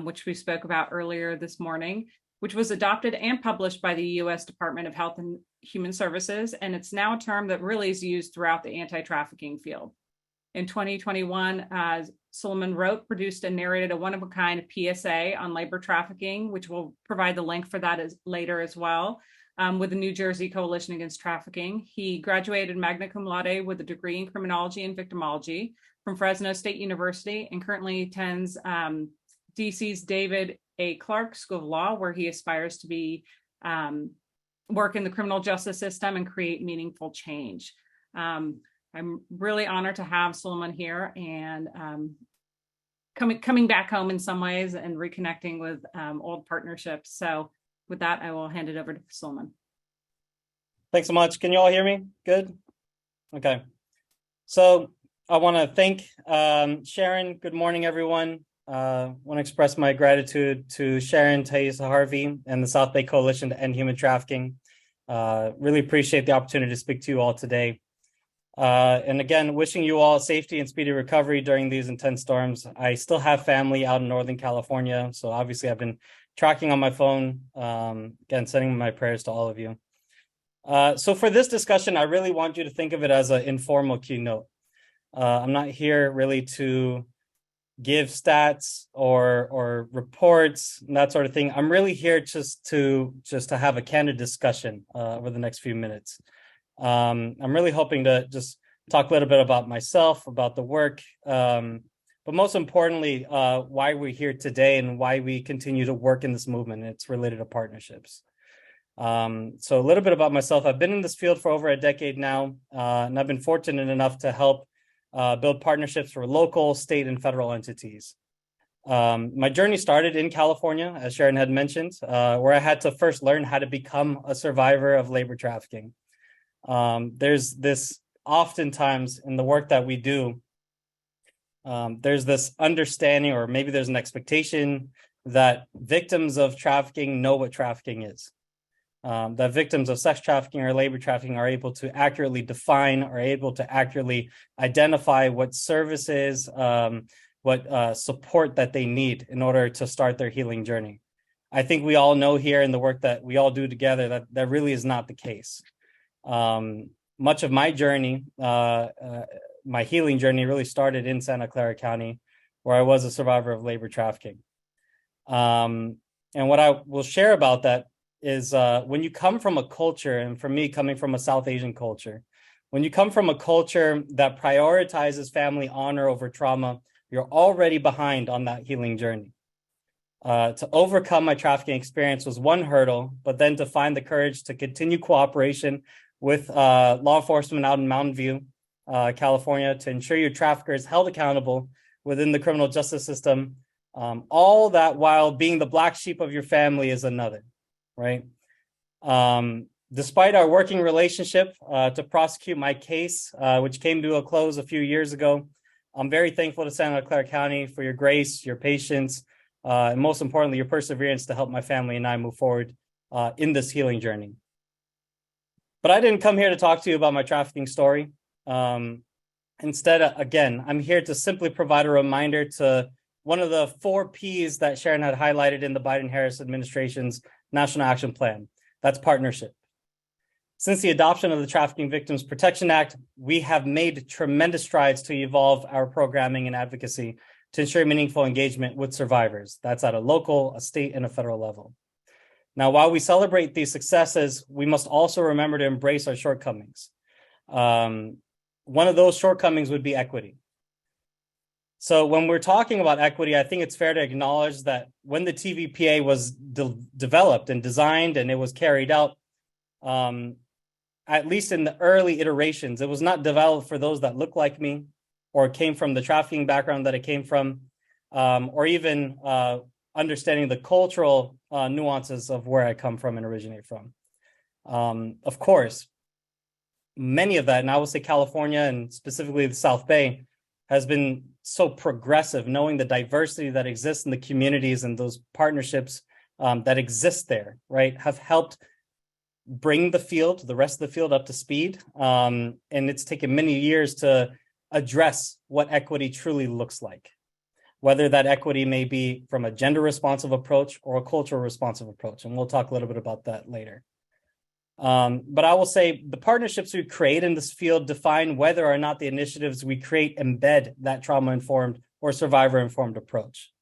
which we spoke about earlier this morning, which was adopted and published by the U.S. Department of Health and Human Services. And it's now a term that really is used throughout the anti-trafficking field. In 2021, Solomon produced and narrated a one-of-a-kind PSA on labor trafficking, which we'll provide the link for that later as well, with the New Jersey Coalition Against Trafficking. He graduated magna cum laude with a degree in criminology and victimology from Fresno State University and currently attends DC's David A. Clark School of Law, where he aspires to be work in the criminal justice system and create meaningful change. I'm really honored to have Solomon here and coming back home in some ways and reconnecting with old partnerships. So with that, I will hand it over to Solomon. Thanks so much. Can you all hear me? Good? Okay. So I want to thank Sharon. Good morning, everyone. I want to express my gratitude to Sharon, Thaisa Harvey, and the South Bay Coalition to End Human Trafficking. Really appreciate the opportunity to speak to you all today. And again, wishing you all safety and speedy recovery during these intense storms. I still have family out in Northern California, so obviously I've been tracking on my phone, again, sending my prayers to all of you. So for this discussion, I really want you to think of it as an informal keynote. I'm not here really to give stats or reports and that sort of thing. I'm really here just to have a candid discussion over the next few minutes. I'm really hoping to just talk a little bit about myself, about the work, but most importantly, why we're here today and why we continue to work in this movement. It's related to partnerships. So a little bit about myself. I've been in this field for over a decade now, and I've been fortunate enough to help build partnerships for local, state, and federal entities. My journey started in California, as Sharon had mentioned, where I had to first learn how to become a survivor of labor trafficking. There's this oftentimes in the work that we do, there's this understanding, or maybe there's an expectation that victims of trafficking know what trafficking is. That victims of sex trafficking or labor trafficking are able to accurately define, are able to accurately identify what services, what support that they need in order to start their healing journey. I think we all know here in the work that we all do together that that really is not the case. Much of my journey, my healing journey really started in Santa Clara County, where I was a survivor of labor trafficking. And what I will share about that is when you come from a culture, and for me, coming from a South Asian culture, when you come from a culture that prioritizes family honor over trauma, you're already behind on that healing journey. To overcome my trafficking experience was one hurdle, but then to find the courage to continue cooperation with law enforcement out in Mountain View, California, to ensure your trafficker is held accountable within the criminal justice system. All that while being the black sheep of your family is another, right? Despite our working relationship to prosecute my case, which came to a close a few years ago, I'm very thankful to Santa Clara County for your grace, your patience, and most importantly, your perseverance to help my family and I move forward in this healing journey. But I didn't come here to talk to you about my trafficking story. Instead, again, I'm here to simply provide a reminder to one of the 4 Ps that Sharon had highlighted in the Biden-Harris administration's National Action Plan. That's partnership. Since the adoption of the Trafficking Victims Protection Act, we have made tremendous strides to evolve our programming and advocacy to ensure meaningful engagement with survivors. That's at a local, a state, and a federal level. Now, while we celebrate these successes, we must also remember to embrace our shortcomings. One of those shortcomings would be equity. So when we're talking about equity, I think it's fair to acknowledge that when the TVPA was developed and designed and it was carried out, at least in the early iterations, it was not developed for those that look like me or came from the trafficking background that it came from, or even understanding the cultural nuances of where I come from and originate from. Of course, many of that, and I will say California and specifically the South Bay, has been so progressive, knowing the diversity that exists in the communities and those partnerships that exist there, right, have helped bring the rest of the field up to speed. And it's taken many years to address what equity truly looks like, whether that equity may be from a gender responsive approach or a cultural responsive approach. And we'll talk a little bit about that later. But I will say the partnerships we create in this field define whether or not the initiatives we create embed that trauma-informed or survivor-informed approach.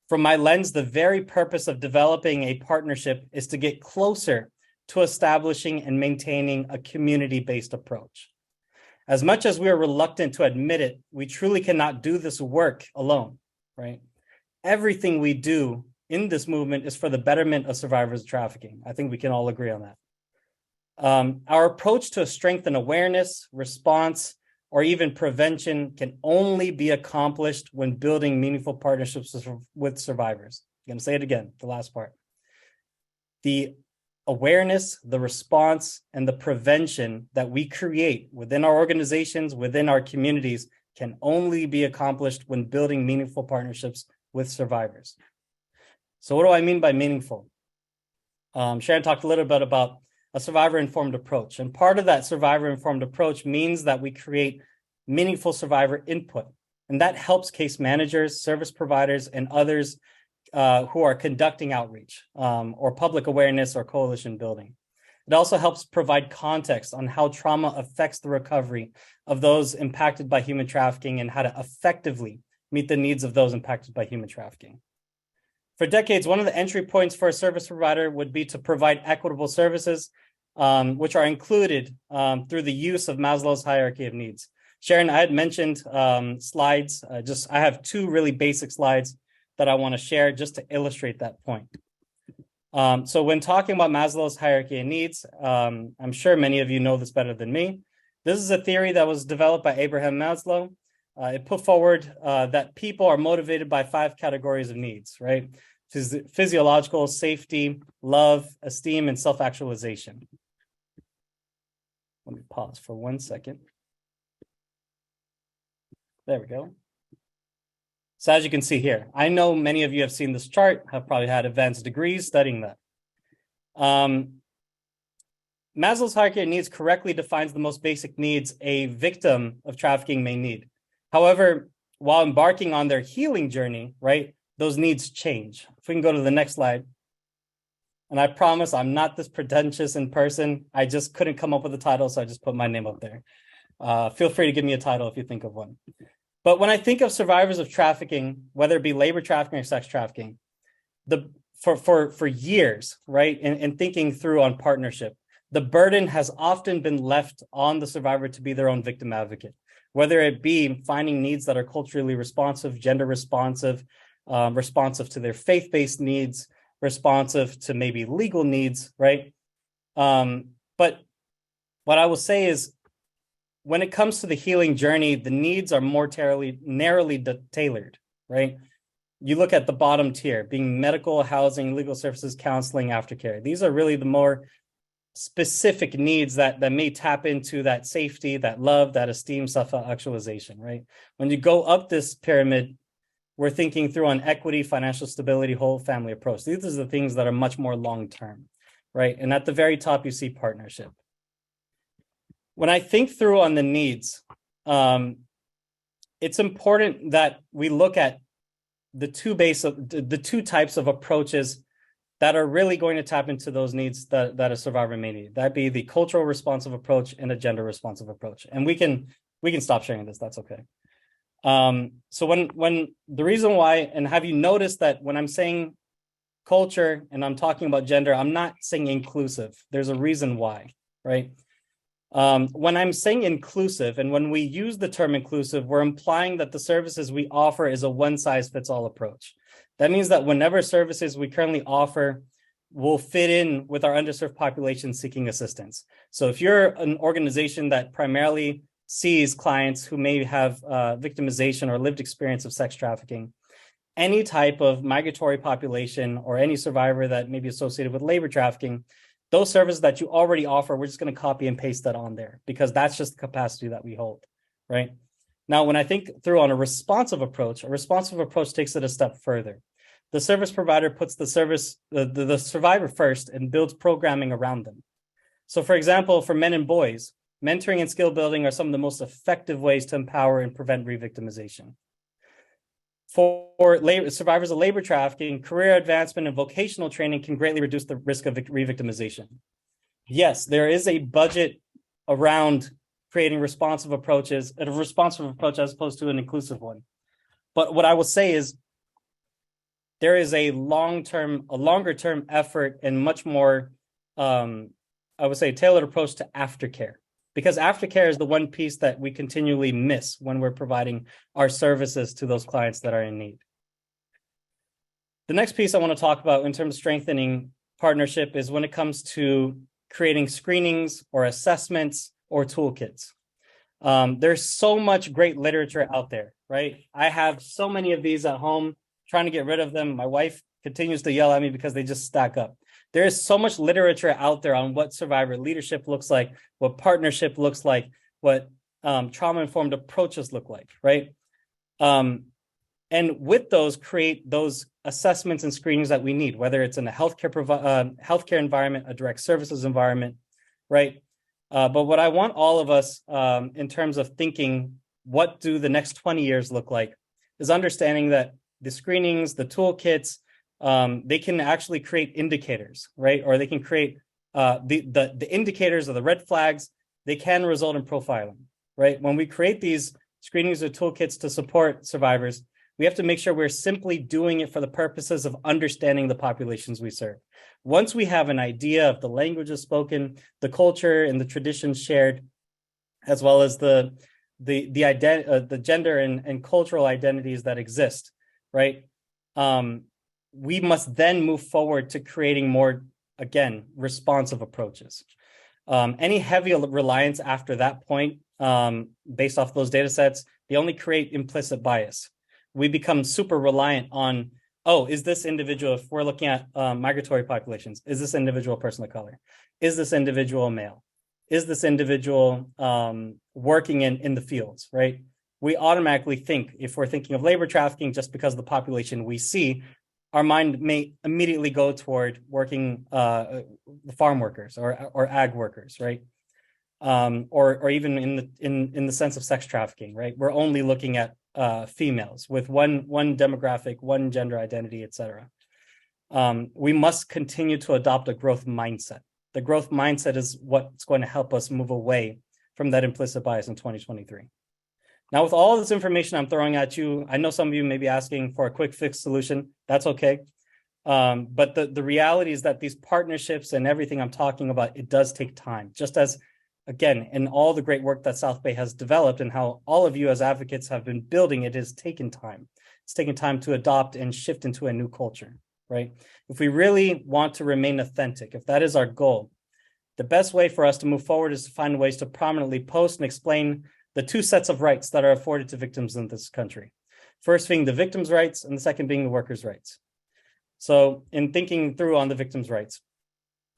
From my lens, the very purpose of developing a partnership is to get closer to establishing and maintaining a community-based approach. As much as we are reluctant to admit it, we truly cannot do this work alone, right? Everything we do in this movement is for the betterment of survivors of trafficking. I think we can all agree on that. Our approach to strengthen awareness, response, or even prevention can only be accomplished when building meaningful partnerships with survivors. I'm going to say it again, the last part. The awareness, the response, and the prevention that we create within our organizations, within our communities, can only be accomplished when building meaningful partnerships with survivors. So what do I mean by meaningful? Sharon talked a little bit about a survivor-informed approach. And part of that survivor-informed approach means that we create meaningful survivor input. And that helps case managers, service providers, and others who are conducting outreach or public awareness or coalition building. It also helps provide context on how trauma affects the recovery of those impacted by human trafficking and how to effectively meet the needs of those impacted by human trafficking. For decades, one of the entry points for a service provider would be to provide equitable services, which are included through the use of Maslow's hierarchy of needs. Sharon, I had mentioned slides. I have 2 really basic slides that I want to share just to illustrate that point. So when talking about Maslow's hierarchy of needs, I'm sure many of you know this better than me. This is a theory that was developed by Abraham Maslow. It put forward that people are motivated by 5 categories of needs, right? Physiological, safety, love, esteem, and self-actualization. Let me pause for 1 second. There we go. So as you can see here, I know many of you have seen this chart, have probably had advanced degrees studying that. Maslow's hierarchy of needs correctly defines the most basic needs a victim of trafficking may need. However, while embarking on their healing journey, right, those needs change. If we can go to the next slide. And I promise I'm not this pretentious in person. I just couldn't come up with a title, so I just put my name up there. Feel free to give me a title if you think of one. But when I think of survivors of trafficking, whether it be labor trafficking or sex trafficking, for years, right, and thinking through on partnership, the burden has often been left on the survivor to be their own victim advocate. whether it be finding needs that are culturally responsive, gender responsive, responsive to their faith-based needs, responsive to maybe legal needs, right? But what I will say is, when it comes to the healing journey, the needs are more narrowly tailored, right? You look at the bottom tier, being medical, housing, legal services, counseling, aftercare. These are really the more specific needs that may tap into that safety, that love, that esteem, self-actualization, right? When you go up this pyramid, we're thinking through on equity, financial stability, whole family approach. These are the things that are much more long-term, right? And at the very top, you see partnership. When I think through on the needs, it's important that we look at the two types of approaches that are really going to tap into those needs that a survivor may need. That be the cultural responsive approach and a gender responsive approach. And we can stop sharing this. That's okay. So when the reason why, and have you noticed that when I'm saying culture and I'm talking about gender, I'm not saying inclusive. There's a reason why, right? When I'm saying inclusive, and when we use the term inclusive, we're implying that the services we offer is a one-size-fits-all approach. That means that whenever services we currently offer will fit in with our underserved population seeking assistance. So if you're an organization that primarily sees clients who may have victimization or lived experience of sex trafficking, any type of migratory population or any survivor that may be associated with labor trafficking, those services that you already offer, we're just going to copy and paste that on there because that's just the capacity that we hold, right? Now, when I think through on a responsive approach takes it a step further. The service provider puts the survivor first and builds programming around them. So for example, for men and boys, mentoring and skill building are some of the most effective ways to empower and prevent re-victimization. For survivors of labor trafficking, career advancement and vocational training can greatly reduce the risk of re-victimization. Yes, there is a budget around creating responsive approaches, a responsive approach as opposed to an inclusive one. But what I will say is there is a longer term effort and much more, I would say, tailored approach to aftercare. Because aftercare is the one piece that we continually miss when we're providing our services to those clients that are in need. The next piece I want to talk about in terms of strengthening partnership is when it comes to creating screenings or assessments or toolkits. There's so much great literature out there, right? I have so many of these at home, trying to get rid of them. My wife continues to yell at me because they just stack up. There is so much literature out there on what survivor leadership looks like, what partnership looks like, what trauma-informed approaches look like, right? And with those, create those assessments and screenings that we need, whether it's in a healthcare environment, a direct services environment, right? But what I want all of us in terms of thinking, what do the next 20 years look like, is understanding that the screenings, the toolkits, they can actually create indicators, right? Or they can create the indicators or the red flags. They can result in profiling, right? When we create these screenings or toolkits to support survivors, we have to make sure we're simply doing it for the purposes of understanding the populations we serve. Once we have an idea of the languages spoken, the culture and the traditions shared, as well as the gender and cultural identities that exist, right? We must then move forward to creating more, again, responsive approaches. Any heavy reliance after that point, based off those data sets, they only create implicit bias. We become super reliant on, oh, is this individual, if we're looking at migratory populations, is this individual a person of color? Is this individual male? Is this individual working in the fields, right? We automatically think, if we're thinking of labor trafficking, just because of the population we see, our mind may immediately go toward working farm workers or ag workers, right? Or even in the sense of sex trafficking, right? We're only looking at females with one demographic, one gender identity, etc. We must continue to adopt a growth mindset. The growth mindset is what's going to help us move away from that implicit bias in 2023. Now, with all this information I'm throwing at you, I know some of you may be asking for a quick fix solution. That's okay. But the reality is that these partnerships and everything I'm talking about, it does take time. Just as again, in all the great work that South Bay has developed and how all of you as advocates have been building, it has taken time. It's taken time to adopt and shift into a new culture, right? If we really want to remain authentic, if that is our goal, the best way for us to move forward is to find ways to prominently post and explain the two sets of rights that are afforded to victims in this country. First being the victims' rights, and the second being the workers' rights. So in thinking through on the victims' rights,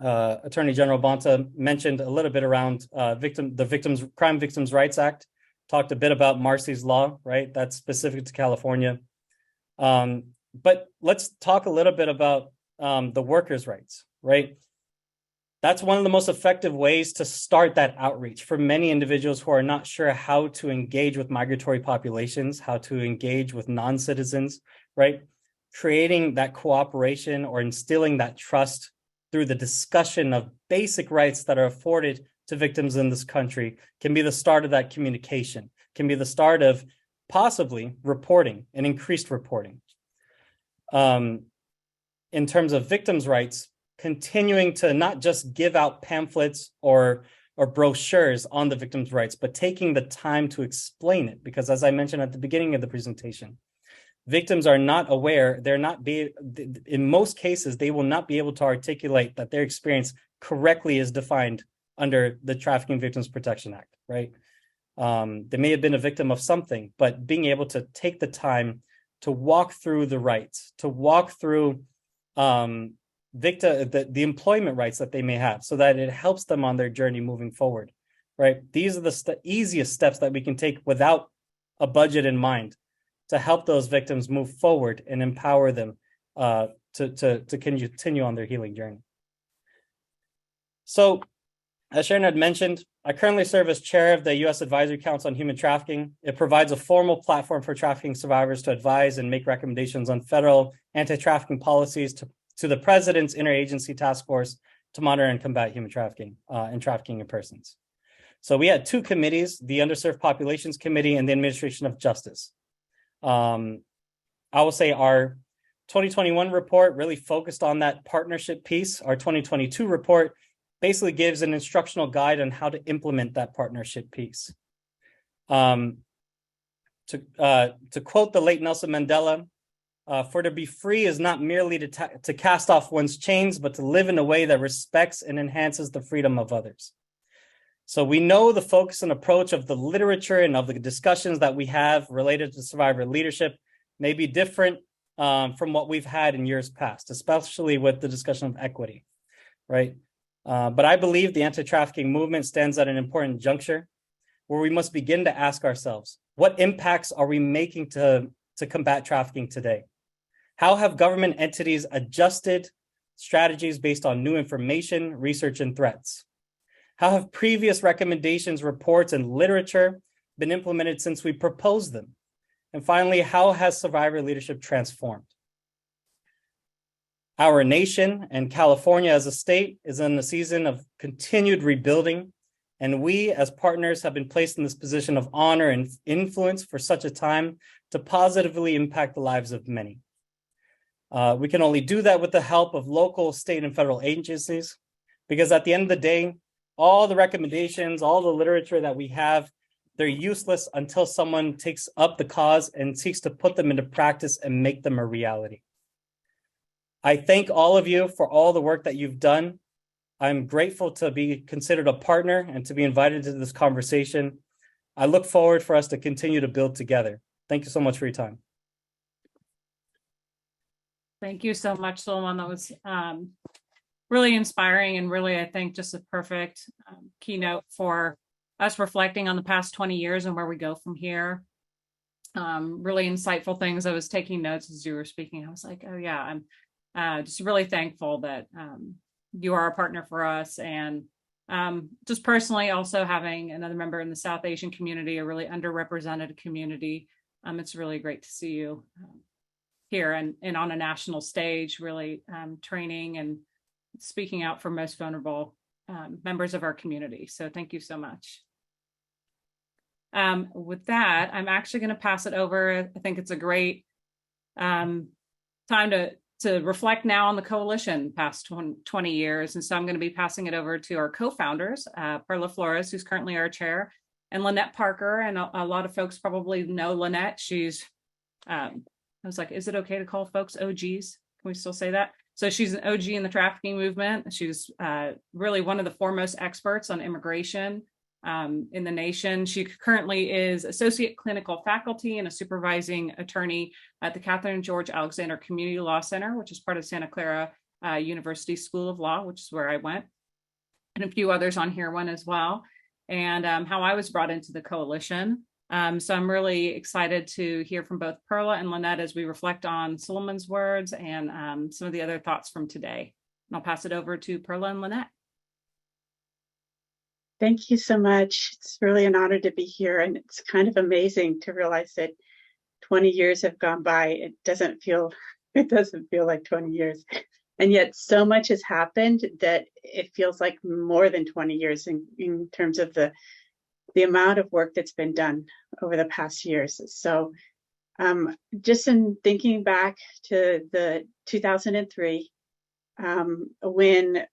Attorney General Bonta mentioned a little bit around the Crime Victims' Rights Act, talked a bit about Marcy's Law, right? That's specific to California. But let's talk a little bit about the workers' rights, right? That's one of the most effective ways to start that outreach for many individuals who are not sure how to engage with migratory populations, how to engage with non-citizens, right? Creating that cooperation or instilling that trust through the discussion of basic rights that are afforded to victims in this country can be the start of that communication, can be the start of possibly reporting and increased reporting. In terms of victims' rights, continuing to not just give out pamphlets or brochures on the victims' rights, but taking the time to explain it. Because as I mentioned at the beginning of the presentation, victims are not aware, in most cases, they will not be able to articulate that their experience correctly is defined under the Trafficking Victims Protection Act, right? They may have been a victim of something, but being able to take the time to walk through the rights, to walk through the employment rights that they may have so that it helps them on their journey moving forward, right? These are the easiest steps that we can take without a budget in mind to help those victims move forward and empower them to continue on their healing journey. So, as Sharon had mentioned, I currently serve as chair of the U.S. Advisory Council on Human Trafficking. It provides a formal platform for trafficking survivors to advise and make recommendations on federal anti-trafficking policies to the President's Interagency Task Force to monitor and combat human trafficking and trafficking in persons. So we had two committees, the Underserved Populations Committee and the Administration of Justice. I will say our 2021 report really focused on that partnership piece. Our 2022 report basically gives an instructional guide on how to implement that partnership piece. To quote the late Nelson Mandela, for to be free is not merely to cast off one's chains, but to live in a way that respects and enhances the freedom of others. So we know the focus and approach of the literature and of the discussions that we have related to survivor leadership may be different from what we've had in years past, especially with the discussion of equity, right? But I believe the anti-trafficking movement stands at an important juncture where we must begin to ask ourselves, what impacts are we making to combat trafficking today? How have government entities adjusted strategies based on new information, research, and threats? How have previous recommendations, reports, and literature been implemented since we proposed them? And finally, how has survivor leadership transformed? Our nation and California as a state is in a season of continued rebuilding, and we as partners have been placed in this position of honor and influence for such a time to positively impact the lives of many. We can only do that with the help of local, state, and federal agencies, because at the end of the day, all the recommendations, all the literature that we have, they're useless until someone takes up the cause and seeks to put them into practice and make them a reality. I thank all of you for all the work that you've done. I'm grateful to be considered a partner and to be invited to this conversation. I look forward for us to continue to build together. Thank you so much for your time. Thank you so much, Solomon. That was really inspiring and really, I think, just a perfect keynote for us reflecting on the past 20 years and where we go from here. Really insightful things. I was taking notes as you were speaking. I was like, oh yeah, I'm just really thankful that you are a partner for us. And just personally also having another member in the South Asian community, a really underrepresented community. It's really great to see you here and on a national stage, really training and speaking out for most vulnerable members of our community. So thank you so much. With that, I'm actually going to pass it over. I think it's a great time to to reflect now on the coalition past 20 years. And so I'm going to be passing it over to our co-founders, Perla Flores, who's currently our chair, and Lynette Parker. And a lot of folks probably know Lynette. She's, I was like, is it okay to call folks OGs? Can we still say that? So she's an OG in the trafficking movement. She's really one of the foremost experts on immigration in the nation. She currently is associate clinical faculty and a supervising attorney at the Catherine George Alexander Community Law Center, which is part of Santa Clara University School of Law, which is where I went, and a few others on here went as well, and how I was brought into the coalition. So I'm really excited to hear from both Perla and Lynette as we reflect on Suleiman's words and some of the other thoughts from today. And I'll pass it over to Perla and Lynette. Thank you so much. It's really an honor to be here, and it's kind of amazing to realize that 20 years have gone by. It doesn't feel like 20 years, and yet so much has happened that it feels like more than 20 years in terms of the amount of work that's been done over the past years. So just in thinking back to the 2003, when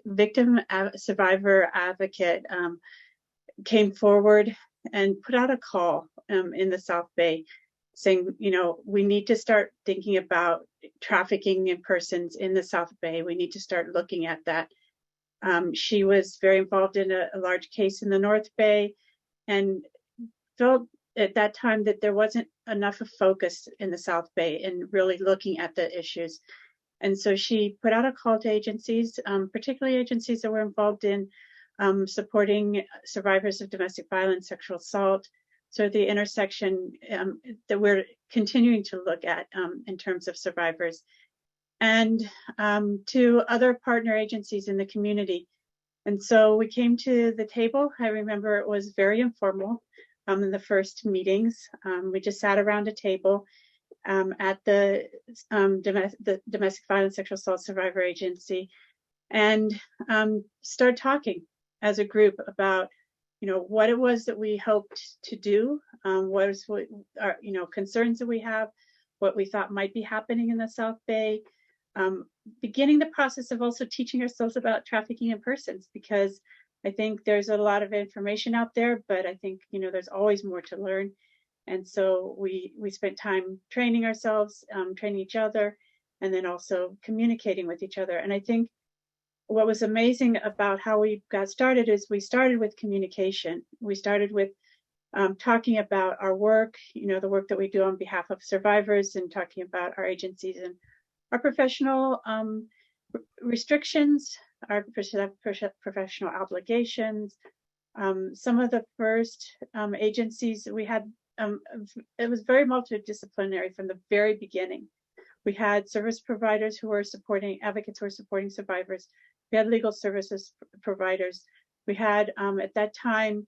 victim survivor advocate came forward and put out a call in the South Bay saying, we need to start thinking about trafficking in persons in the South Bay. We need to start looking at that. She was very involved in a large case in the North Bay and felt at that time that there wasn't enough of focus in the South Bay in really looking at the issues. And so she put out a call to agencies, particularly agencies that were involved in supporting survivors of domestic violence, sexual assault, so the intersection that we're continuing to look at in terms of survivors, and to other partner agencies in the community. And so we came to the table. I remember it was very informal in the first meetings. We just sat around a table at the Domestic Violence Sexual Assault Survivor Agency and start talking as a group about what it was that we hoped to do, what our concerns that we have, what we thought might be happening in the South Bay, beginning the process of also teaching ourselves about trafficking in persons, because I think there's a lot of information out there, but I think there's always more to learn. And so we spent time training ourselves, training each other, and then also communicating with each other. And I think what was amazing about how we got started is we started with communication. We started with talking about our work, the work that we do on behalf of survivors, and talking about our agencies and our professional restrictions, our professional obligations. Some of the first agencies we had, it was very multidisciplinary from the very beginning. We had service providers who were supporting, advocates who were supporting survivors. We had legal services providers. We had, at that time,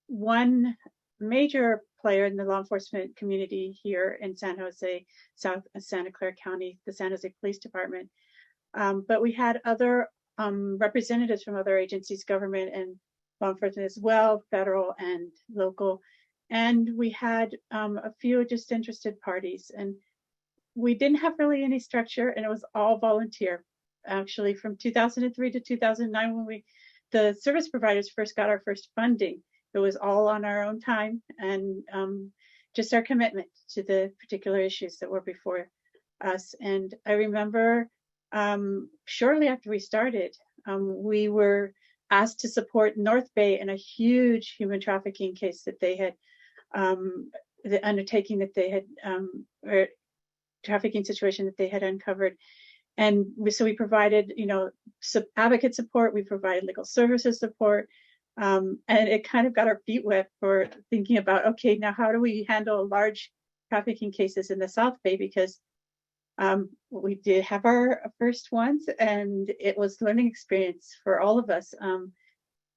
one major player in the law enforcement community here in San Jose, South Santa Clara County, the San Jose Police Department. But we had other representatives from other agencies, government and law enforcement as well, federal and local. And we had a few disinterested parties. And we didn't have really any structure, and it was all volunteer. Actually, from 2003 to 2009, when the service providers first got our first funding, it was all on our own time and just our commitment to the particular issues that were before us. And I remember shortly after we started, we were asked to support North Bay in a huge human trafficking case that they had, the undertaking that they had, or trafficking situation that they had uncovered. And so we provided, advocate support, we provided legal services support, and it kind of got our feet wet for thinking about, okay, now how do we handle large trafficking cases in the South Bay? Because we did have our first ones, and it was learning experience for all of us.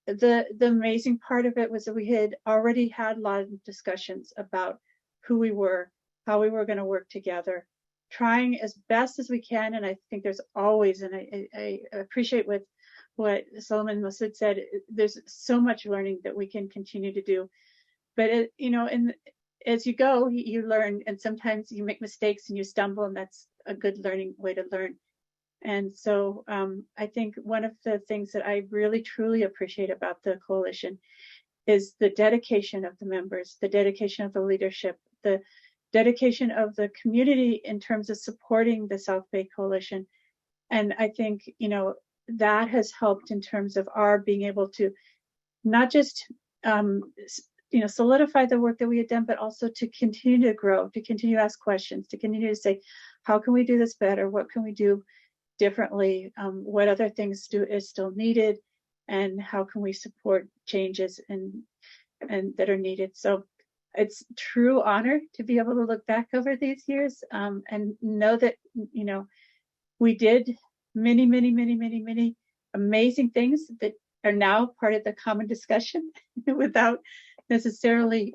The amazing part of it was that we had already had a lot of discussions about who we were, how we were going to work together, trying as best as we can. And I think there's always, and I appreciate what Suleiman Masood said, there's so much learning that we can continue to do. But in as you go, you learn, and sometimes you make mistakes and you stumble, and that's a good learning way to learn. And so I think one of the things that I really truly appreciate about the coalition is the dedication of the members, the dedication of the leadership, the dedication of the community in terms of supporting the South Bay Coalition. And I think, that has helped in terms of our being able to not just, solidify the work that we had done, but also to continue to grow, to continue to ask questions, to continue to say, how can we do this better? What can we do differently? What other things is still needed? And how can we support changes and that are needed? So it's true honor to be able to look back over these years and know that, we did many, many, many, many, many amazing things that are now part of the common discussion without necessarily,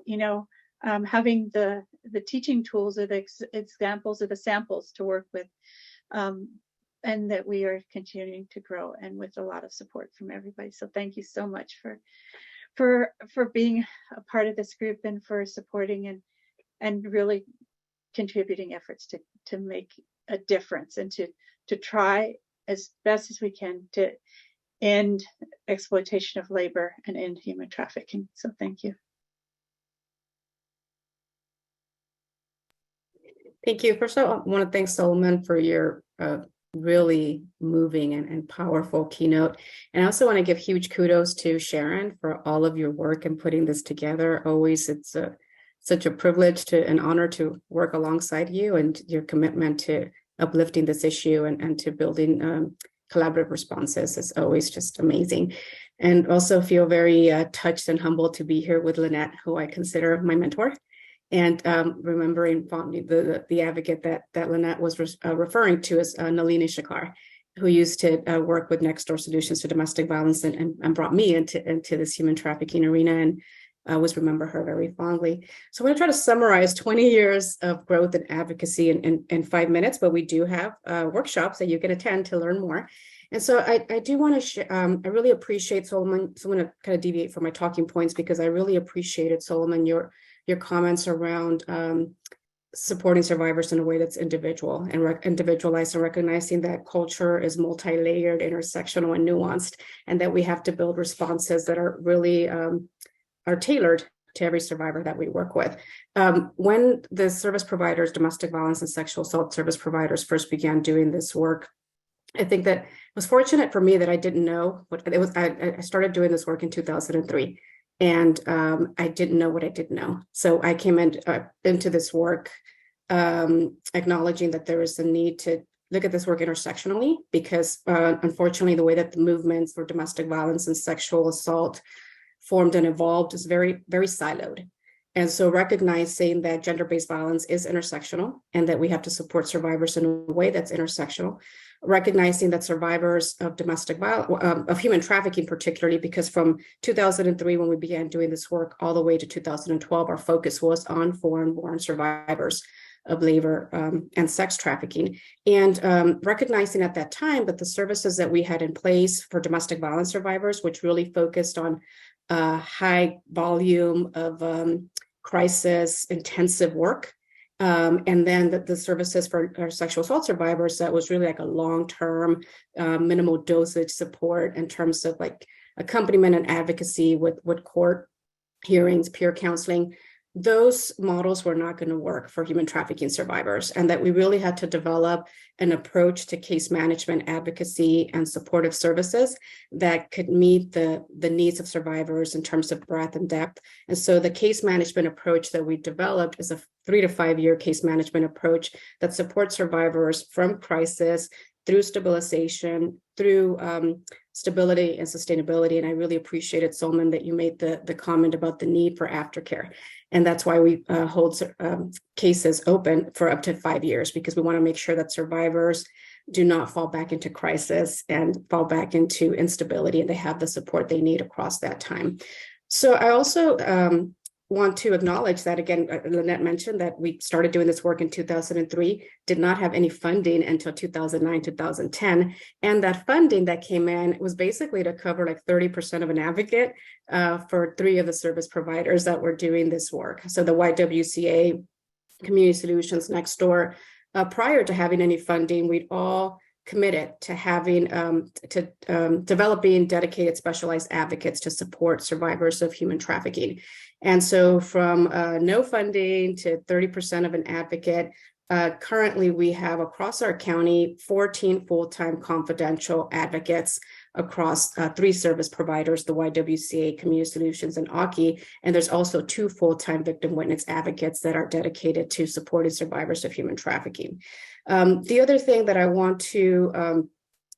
having the teaching tools or the examples or the samples to work with. And that we are continuing to grow, and with a lot of support from everybody. So thank you so much for being a part of this group and for supporting and really contributing efforts to make a difference and to try as best as we can to end exploitation of labor and end human trafficking. So thank you. Thank you. First of all, I want to thank Solomon for your really moving and powerful keynote. And I also want to give huge kudos to Sharon for all of your work in putting this together. Always, it's such a privilege and honor to work alongside you, and your commitment to uplifting this issue and to building collaborative responses is always just amazing. And also feel very touched and humbled to be here with Lynette, who I consider my mentor. And remembering fondly the advocate that Lynette was referring to as Nalini Shakar, who used to work with Next Door Solutions to Domestic Violence and brought me into this human trafficking arena, and I always remember her very fondly. So I'm going to try to summarize 20 years of growth and advocacy in 5 minutes, but we do have workshops that you can attend to learn more. And so I do want to I really appreciate Solomon. So I'm going to kind of deviate from my talking points because I really appreciated, Solomon, your comments around supporting survivors in a way that's individual and individualized, and recognizing that culture is multi-layered, intersectional, and nuanced, and that we have to build responses that are really are tailored to every survivor that we work with. When the service providers, domestic violence and sexual assault service providers, first began doing this work, I think that it was fortunate for me that I didn't know what it was. I started doing this work in 2003. And I didn't know what I didn't know. So I came into this work acknowledging that there is a need to look at this work intersectionally, because unfortunately, the way that the movements for domestic violence and sexual assault formed and evolved is very, very siloed. And so recognizing that gender-based violence is intersectional and that we have to support survivors in a way that's intersectional, recognizing that survivors of domestic violence, of human trafficking particularly, because from 2003, when we began doing this work, all the way to 2012, our focus was on foreign-born survivors of labor and sex trafficking. And recognizing at that time that the services that we had in place for domestic violence survivors, which really focused on high volume of crisis intensive work, and then the services for our sexual assault survivors, that was really like a long-term minimal dosage support in terms of like accompaniment and advocacy with court hearings, peer counseling. Those models were not going to work for human trafficking survivors, and that we really had to develop an approach to case management, advocacy, and supportive services that could meet the needs of survivors in terms of breadth and depth. And so the case management approach that we developed is a 3 to 5 year case management approach that supports survivors from crisis through stabilization, through stability and sustainability. And I really appreciated, Solomon, that you made the comment about the need for aftercare. And that's why we hold cases open for up to 5 years, because we want to make sure that survivors do not fall back into crisis and fall back into instability, and they have the support they need across that time. So I also want to acknowledge that, again, Lynette mentioned that we started doing this work in 2003, did not have any funding until 2009, 2010. And that funding that came in was basically to cover like 30% of an advocate for 3 of the service providers that were doing this work. So the YWCA, Community Solutions, Next Door, prior to having any funding, we'd all committed to having developing dedicated specialized advocates to support survivors of human trafficking. And so from no funding to 30% of an advocate, currently we have across our county 14 full-time confidential advocates across 3 service providers, the YWCA, Community Solutions, and AWKI. And there's also 2 full-time victim witness advocates that are dedicated to supporting survivors of human trafficking. The other thing that I want to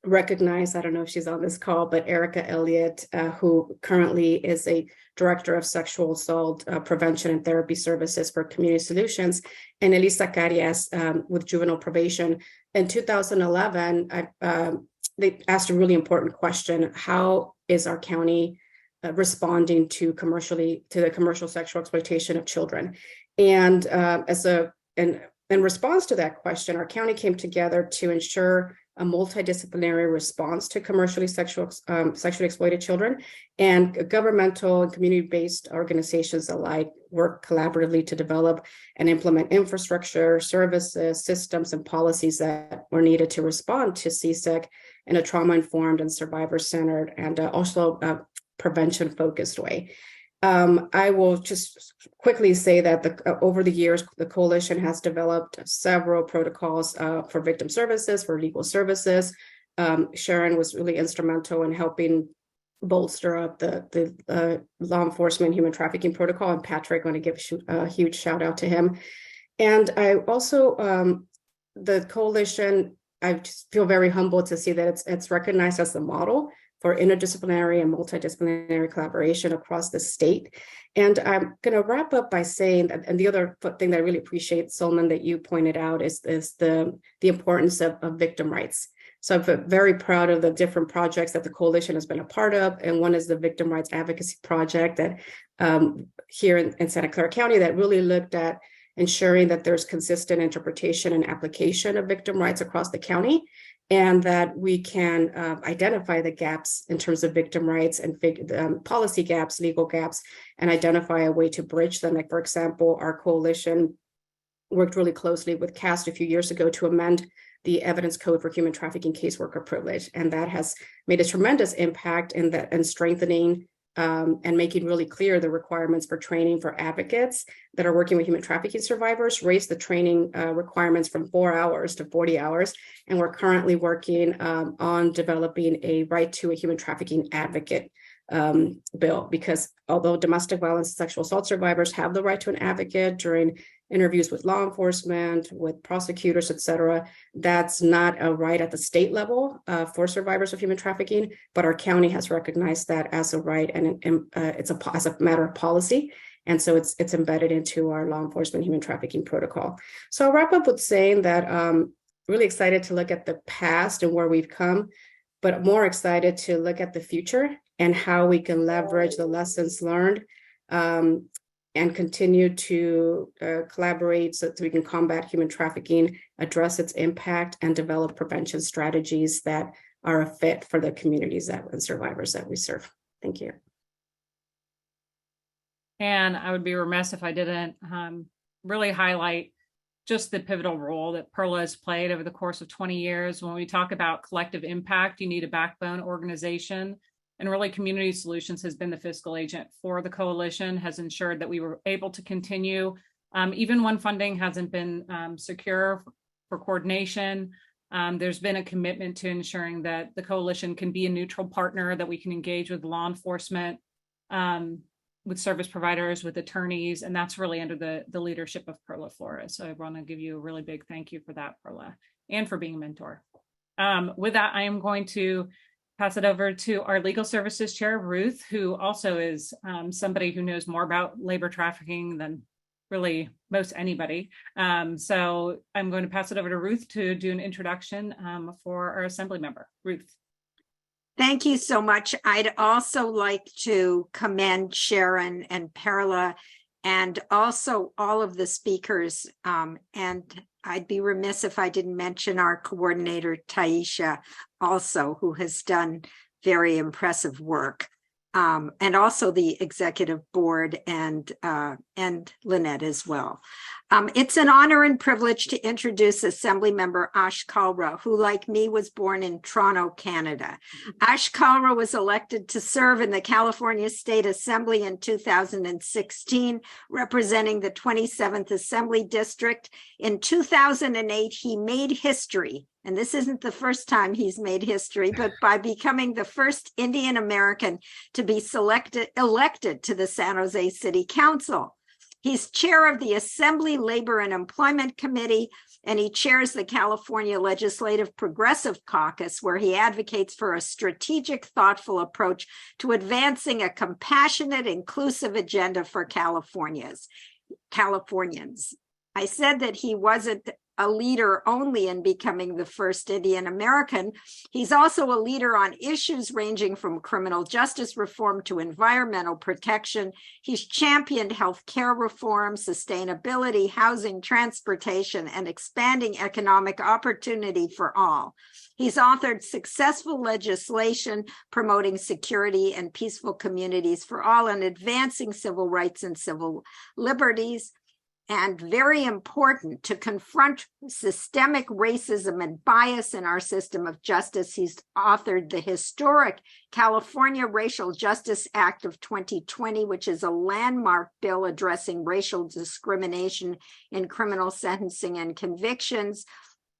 recognize, I don't know if she's on this call, but Erica Elliott, who currently is a director of sexual assault prevention and therapy services for Community Solutions, and Elisa Carias with juvenile probation. In 2011, they asked a really important question: how is our county responding to the commercial sexual exploitation of children? And in response to that question, our county came together to ensure a multidisciplinary response to commercially sexually exploited children, and governmental and community-based organizations alike work collaboratively to develop and implement infrastructure, services, systems, and policies that were needed to respond to CSEC in a trauma-informed and survivor-centered and also prevention-focused way. I will just quickly say that over the years, the coalition has developed several protocols for victim services, for legal services. Sharon was really instrumental in helping bolster up the law enforcement human trafficking protocol, and Patrick, going to give a huge shout out to him. And I also, the coalition, I just feel very humbled to see that it's recognized as the model for interdisciplinary and multidisciplinary collaboration across the state. And I'm going to wrap up by saying that, and the other thing that I really appreciate, Solomon, that you pointed out is the importance of victim rights. So I'm very proud of the different projects that the coalition has been a part of. And one is the Victim Rights Advocacy Project that here in Santa Clara County that really looked at ensuring that there's consistent interpretation and application of victim rights across the county, and that we can identify the gaps in terms of victim rights and policy gaps, legal gaps, and identify a way to bridge them. Like, for example, our coalition worked really closely with CAST a few years ago to amend the evidence code for human trafficking caseworker privilege. And that has made a tremendous impact in strengthening and making really clear the requirements for training for advocates that are working with human trafficking survivors, raised the training requirements from 4 hours to 40 hours. And we're currently working on developing a right to a human trafficking advocate bill, because although domestic violence and sexual assault survivors have the right to an advocate during interviews with law enforcement, with prosecutors, et cetera, that's not a right at the state level for survivors of human trafficking, but our county has recognized that as a right, and it's as a matter of policy. And so it's embedded into our law enforcement human trafficking protocol. So I'll wrap up with saying that really excited to look at the past and where we've come, but more excited to look at the future and how we can leverage the lessons learned and continue to collaborate so that we can combat human trafficking, address its impact, and develop prevention strategies that are a fit for the communities and survivors that we serve. Thank you. And I would be remiss if I didn't really highlight just the pivotal role that Perla has played over the course of 20 years. When we talk about collective impact, you need a backbone organization. And really, Community Solutions has been the fiscal agent for the coalition, has ensured that we were able to continue, even when funding hasn't been secure for coordination. There's been a commitment to ensuring that the coalition can be a neutral partner, that we can engage with law enforcement, with service providers, with attorneys, and that's really under the leadership of Perla Flores. So I want to give you a really big thank you for that, Perla, and for being a mentor. With that, I am going to pass it over to our legal services chair, Ruth, who also is somebody who knows more about labor trafficking than really most anybody. So I'm going to pass it over to Ruth to do an introduction for our assembly member. Ruth. Thank you so much. I'd also like to commend Sharon and Perla and also all of the speakers. And I'd be remiss if I didn't mention our coordinator, Taisha, also, who has done very impressive work. And also the executive board and Lynette as well. It's an honor and privilege to introduce Assembly Member Ash Kalra, who, like me, was born in Toronto, Canada. Ash Kalra was elected to serve in the California State Assembly in 2016, representing the 27th Assembly District. In 2008, he made history. And this isn't the first time he's made history, but by becoming the first Indian American to be elected to the San Jose City Council. He's chair of the Assembly Labor and Employment Committee, and he chairs the California Legislative Progressive Caucus, where he advocates for a strategic, thoughtful approach to advancing a compassionate, inclusive agenda for Californians. I said that he wasn't a leader only in becoming the first Indian American. He's also a leader on issues ranging from criminal justice reform to environmental protection. He's championed healthcare reform, sustainability, housing, transportation, and expanding economic opportunity for all. He's authored successful legislation promoting security and peaceful communities for all and advancing civil rights and civil liberties. And very important, to confront systemic racism and bias in our system of justice, he's authored the historic California Racial Justice Act of 2020, which is a landmark bill addressing racial discrimination in criminal sentencing and convictions.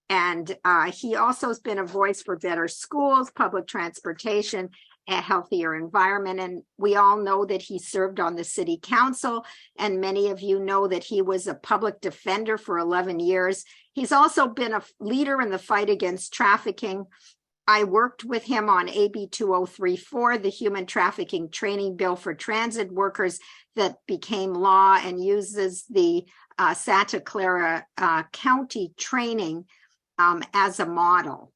And he also has been a voice for better schools, public transportation, a healthier environment. And we all know that he served on the city council, and many of you know that he was a public defender for 11 years. He's also been a leader in the fight against trafficking. I worked with him on AB 2034, the Human Trafficking Training Bill for Transit Workers that became law and uses the Santa Clara County training as a model.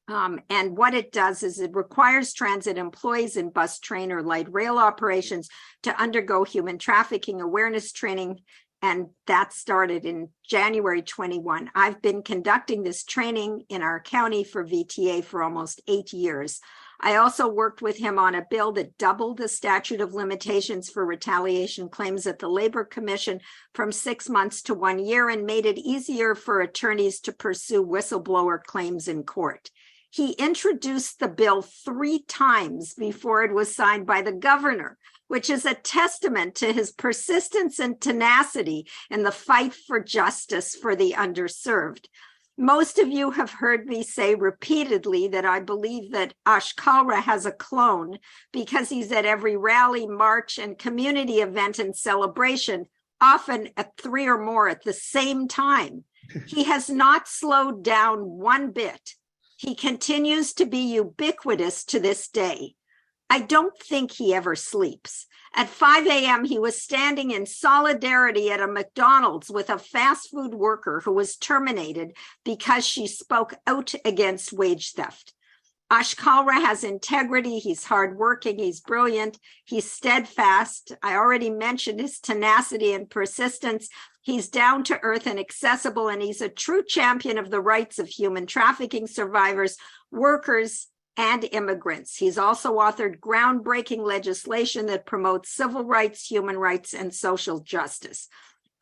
And what it does is it requires transit employees in bus, train, or light rail operations to undergo human trafficking awareness training. And that started in January 21. I've been conducting this training in our county for VTA for almost 8 years. I also worked with him on a bill that doubled the statute of limitations for retaliation claims at the Labor Commission from 6 months to 1 year and made it easier for attorneys to pursue whistleblower claims in court. He introduced the bill 3 times before it was signed by the governor, which is a testament to his persistence and tenacity in the fight for justice for the underserved. Most of you have heard me say repeatedly that I believe that Ash Kalra has a clone because he's at every rally, march, and community event and celebration, often at 3 or more at the same time. He has not slowed down one bit. He continues to be ubiquitous to this day. I don't think he ever sleeps. At 5 a.m., he was standing in solidarity at a McDonald's with a fast food worker who was terminated because she spoke out against wage theft. Ash Kalra has integrity. He's hardworking. He's brilliant. He's steadfast. I already mentioned his tenacity and persistence. He's down to earth and accessible, and he's a true champion of the rights of human trafficking survivors, workers, and immigrants. He's also authored groundbreaking legislation that promotes civil rights, human rights, and social justice.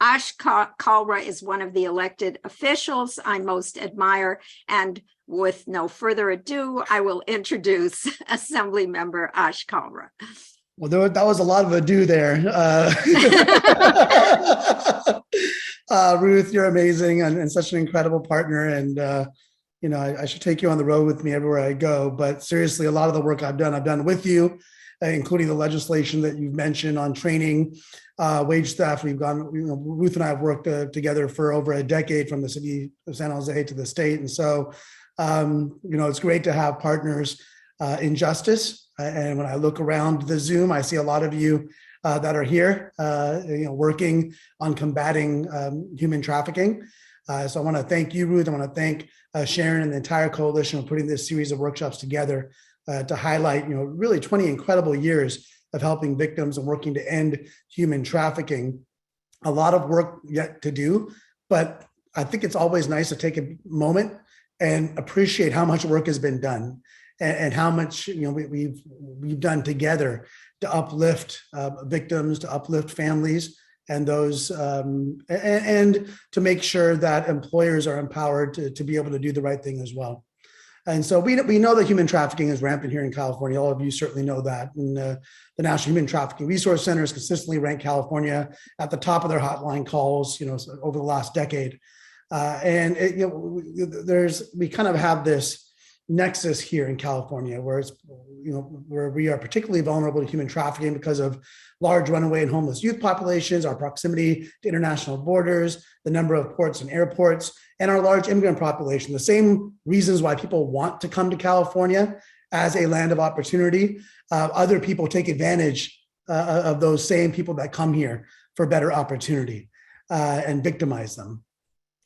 Ash Kalra is one of the elected officials I most admire, and with no further ado, I will introduce Assembly Member Ash Kalra. Well, that was a lot of ado there. Ruth, you're amazing and such an incredible partner. And, I should take you on the road with me everywhere I go. But seriously, a lot of the work I've done with you, including the legislation that you've mentioned on training, wage theft. Ruth and I have worked together for over a decade from the city of San Jose to the state. And so, it's great to have partners in justice. And when I look around the Zoom, I see a lot of you that are here, working on combating human trafficking. So I want to thank you, Ruth. I want to thank Sharon and the entire coalition for putting this series of workshops together to highlight, really 20 incredible years of helping victims and working to end human trafficking. A lot of work yet to do, but I think it's always nice to take a moment and appreciate how much work has been done and how much we've done together to uplift victims, to uplift families, and those and to make sure that employers are empowered to be able to do the right thing as well. And so we know that human trafficking is rampant here in California. All of you certainly know that. And the National Human Trafficking Resource Center has consistently ranked California at the top of their hotline calls, over the last decade. And we kind of have this nexus here in California where it's, where we are particularly vulnerable to human trafficking because of large runaway and homeless youth populations, our proximity to international borders, the number of ports and airports, and our large immigrant population. The same reasons why people want to come to California as a land of opportunity. Other people take advantage of those same people that come here for better opportunity and victimize them.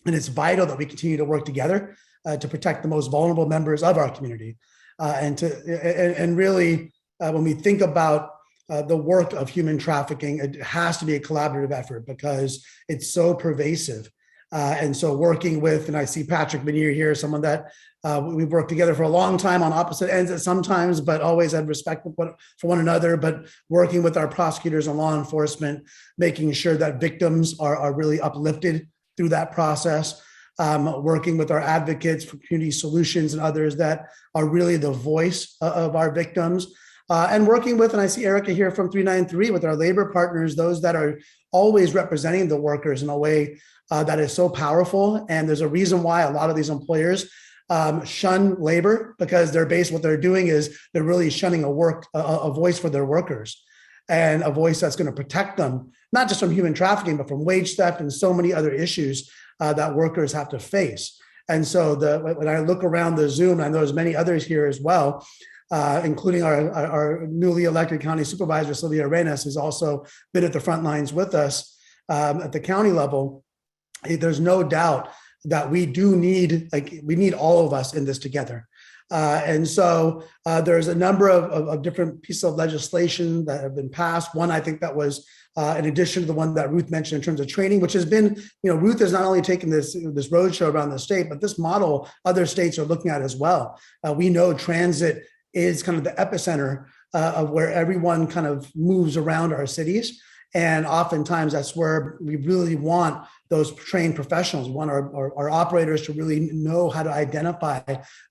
And it's vital that we continue to work together to protect the most vulnerable members of our community. And really, when we think about the work of human trafficking, it has to be a collaborative effort because it's so pervasive. And so working with, and I see Patrick Benier here, someone that we've worked together for a long time on opposite ends at sometimes, but always had respect for one another, but working with our prosecutors and law enforcement, making sure that victims are really uplifted through that process. Working with our advocates for community solutions and others that are really the voice of our victims. And working with, and I see Erica here from 393, with our labor partners, those that are always representing the workers in a way that is so powerful. And there's a reason why a lot of these employers shun labor, because what they're doing is they're really shunning a voice for their workers, and a voice that's going to protect them, not just from human trafficking, but from wage theft and so many other issues that workers have to face. And so when I look around the Zoom, I know there's many others here as well, including our newly elected county supervisor, Sylvia Arenas, who's also been at the front lines with us at the county level. There's no doubt that we need all of us in this together. And so there's a number of different pieces of legislation that have been passed. One, I think that was in addition to the one that Ruth mentioned in terms of training, which has been, Ruth has not only taken this roadshow around the state, but this model other states are looking at as well. We know transit is kind of the epicenter of where everyone kind of moves around our cities. And oftentimes that's where we really want those trained professionals. We want our operators to really know how to identify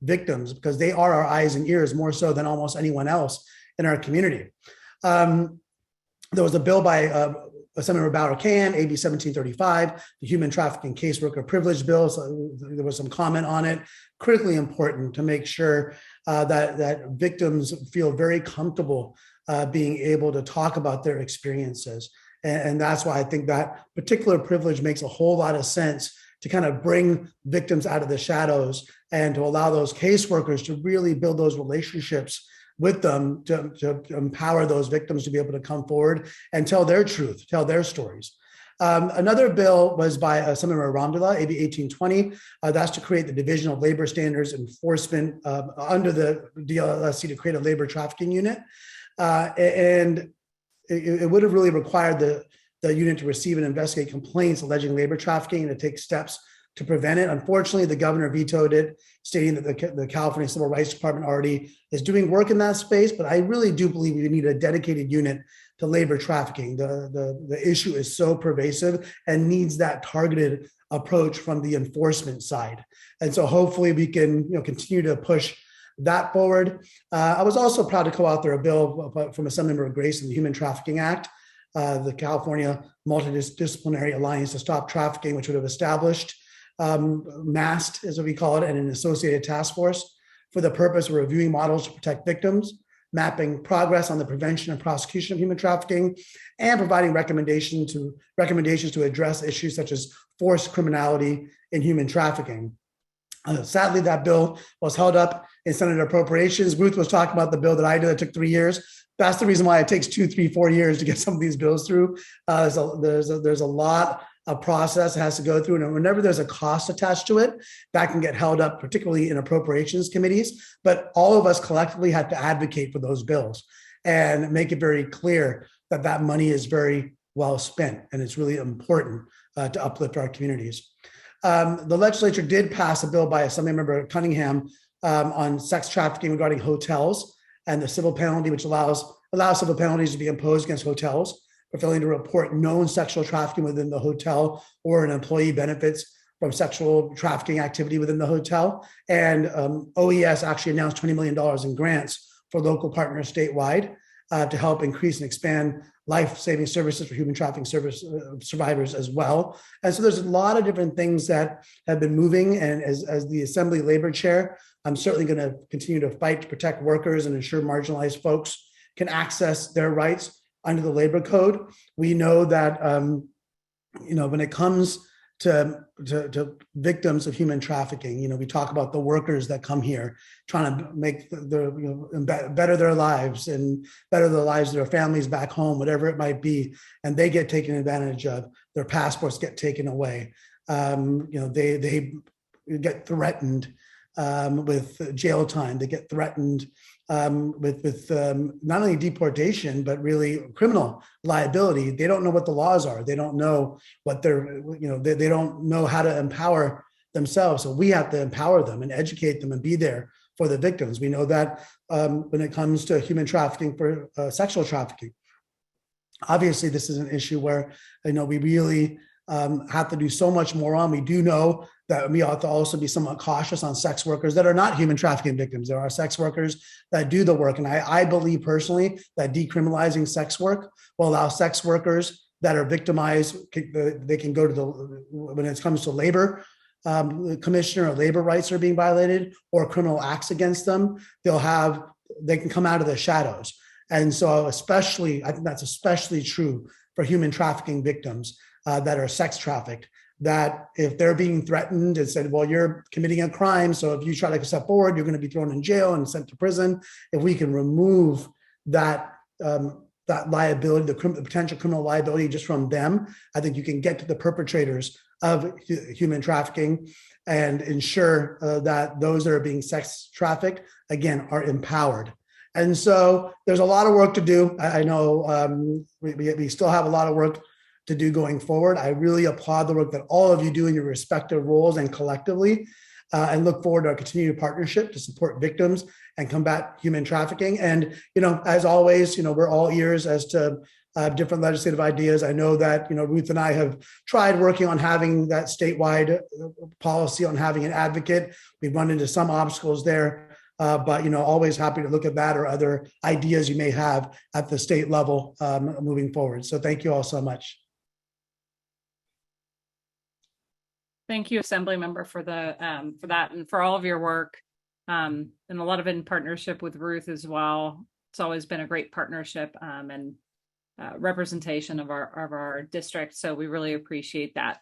victims, because they are our eyes and ears more so than almost anyone else in our community. There was a bill by Senator Bauer-Can, AB 1735, the Human Trafficking Caseworker Privilege Bill. So there was some comment on it. Critically important to make sure that victims feel very comfortable being able to talk about their experiences. And that's why I think that particular privilege makes a whole lot of sense, to kind of bring victims out of the shadows and to allow those caseworkers to really build those relationships with them, to empower those victims to be able to come forward and tell their truth, tell their stories. Another bill was by Senator Ramdula, AB 1820. That's to create the Division of Labor Standards Enforcement under the DLSC, to create a labor trafficking unit. And it would have really required the unit to receive and investigate complaints alleging labor trafficking and to take steps to prevent it. Unfortunately, the governor vetoed it, stating that the California Civil Rights Department already is doing work in that space. But I really do believe we need a dedicated unit to labor trafficking. The issue is so pervasive and needs that targeted approach from the enforcement side. And so hopefully we can continue to push that forward. I was also proud to co-author a bill from Assemblymember Grace in the Human Trafficking Act, the California Multidisciplinary Alliance to Stop Trafficking, which would have established MAST, as we call it, and an associated task force for the purpose of reviewing models to protect victims, mapping progress on the prevention and prosecution of human trafficking, and providing recommendations to address issues such as forced criminality in human trafficking. Sadly, that bill was held up in Senate Appropriations. Ruth was talking about the bill that I did that took 3 years. That's the reason why it takes 2, 3, 4 years to get some of these bills through. There's a lot of process it has to go through, and whenever there's a cost attached to it, that can get held up, particularly in appropriations committees. But all of us collectively had to advocate for those bills. and make it very clear that that money is very well spent, and it's really important to uplift our communities. The legislature did pass a bill by Assemblymember Cunningham on sex trafficking regarding hotels and the civil penalty, which allows civil penalties to be imposed against hotels for failing to report known sexual trafficking within the hotel, or an employee benefits from sexual trafficking activity within the hotel. And OES actually announced $20 million in grants for local partners statewide to help increase and expand life-saving services for human trafficking survivors as well. And so there's a lot of different things that have been moving. And as the Assembly Labor Chair, I'm certainly going to continue to fight to protect workers and ensure marginalized folks can access their rights under the labor code. We know that when it comes to victims of human trafficking, we talk about the workers that come here trying to make better their lives and better the lives of their families back home, whatever it might be, and they get taken advantage of. Their passports get taken away. They get threatened with jail time. They get threatened with not only deportation, but really criminal liability. They don't know what the laws are. They don't know what they don't know how to empower themselves. So we have to empower them and educate them and be there for the victims. We know that when it comes to human trafficking for sexual trafficking, obviously this is an issue where we really have to do so much more on. We do know that we ought to also be somewhat cautious on sex workers that are not human trafficking victims. There are sex workers that do the work. And I believe personally that decriminalizing sex work will allow sex workers that are victimized, they can go to when it comes to labor commissioner, or labor rights are being violated, or criminal acts against them, they can come out of the shadows. And so I think that's especially true for human trafficking victims that are sex trafficked, that if they're being threatened and said, well, you're committing a crime, so if you try to step forward, you're going to be thrown in jail and sent to prison. If we can remove that liability, the potential criminal liability just from them, I think you can get to the perpetrators of human trafficking and ensure that those that are being sex trafficked, again, are empowered. And so there's a lot of work to do. I know we still have a lot of work to do going forward. I really applaud the work that all of you do in your respective roles and collectively, and look forward to our continued partnership to support victims and combat human trafficking. And, as always, we're all ears as to different legislative ideas. I know that, Ruth and I have tried working on having that statewide policy on having an advocate. We've run into some obstacles there, but, always happy to look at that or other ideas you may have at the state level moving forward. So thank you all so much. Thank you, Assembly Member, for that and for all of your work, and a lot of it in partnership with Ruth as well. It's always been a great partnership and representation of our district. So we really appreciate that.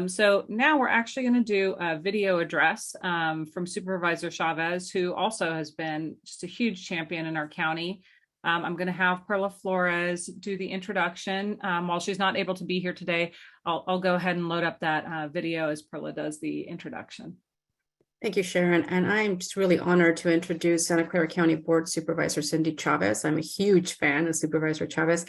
So now we're actually going to do a video address from Supervisor Chavez, who also has been just a huge champion in our county. I'm going to have Perla Flores do the introduction. While she's not able to be here today, I'll go ahead and load up that video as Perla does the introduction. Thank you, Sharon. And I'm just really honored to introduce Santa Clara County Board Supervisor Cindy Chavez. I'm a huge fan of Supervisor Chavez.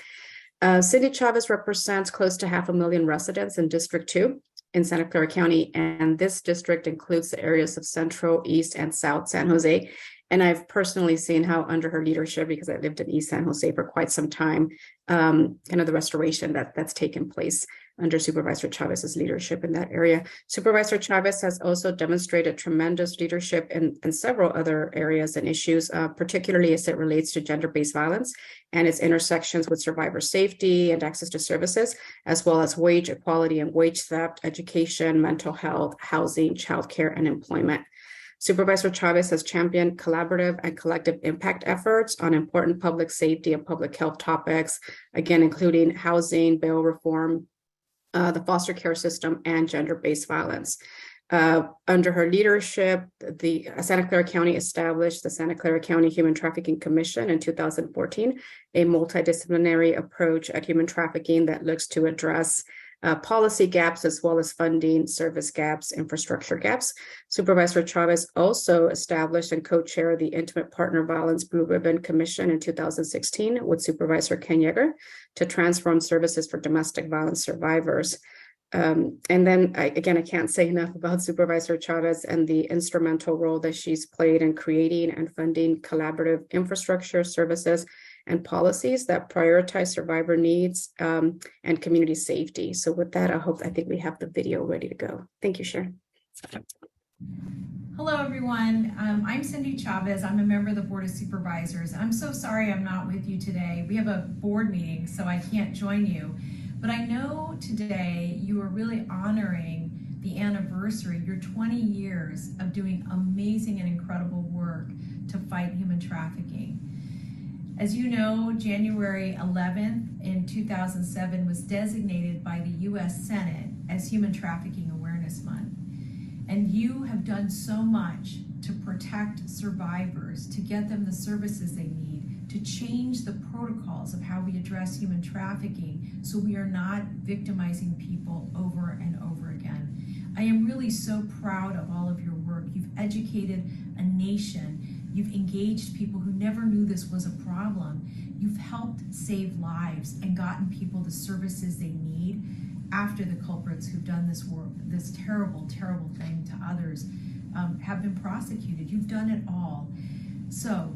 Cindy Chavez represents close to 500,000 residents in District 2 in Santa Clara County. And this district includes the areas of Central, East, and South San Jose. And I've personally seen how under her leadership, because I lived in East San Jose for quite some time, kind of the restoration that's taken place under Supervisor Chavez's leadership in that area. Supervisor Chavez has also demonstrated tremendous leadership in several other areas and issues, particularly as it relates to gender-based violence and its intersections with survivor safety and access to services, as well as wage equality and wage theft, education, mental health, housing, childcare, and employment. Supervisor Chavez has championed collaborative and collective impact efforts on important public safety and public health topics, again, including housing, bail reform, the foster care system, and gender-based violence. Under her leadership, the Santa Clara County established the Santa Clara County Human Trafficking Commission in 2014, a multidisciplinary approach at human trafficking that looks to address policy gaps, as well as funding, service gaps, infrastructure gaps. Supervisor Chavez also established and co-chaired the Intimate Partner Violence Blue Ribbon Commission in 2016 with Supervisor Ken Yeager to transform services for domestic violence survivors. And then I can't say enough about Supervisor Chavez and the instrumental role that she's played in creating and funding collaborative infrastructure, services, and policies that prioritize survivor needs and community safety. So with that, I think we have the video ready to go. Thank you, Sharon. Hello, everyone. I'm Cindy Chavez. I'm a member of the Board of Supervisors. I'm so sorry I'm not with you today. We have a board meeting, so I can't join you. But I know today you are really honoring the anniversary, your 20 years of doing amazing and incredible work to fight human trafficking. As you know, January 11th in 2007 was designated by the U.S. Senate as Human Trafficking Awareness Month. And you have done so much to protect survivors, to get them the services they need, to change the protocols of how we address human trafficking so we are not victimizing people over and over again. I am really so proud of all of your work. You've educated a nation. You've engaged people who never knew this was a problem. You've helped save lives and gotten people the services they need after the culprits who've done this work, this terrible, terrible thing to others, have been prosecuted. You've done it all. So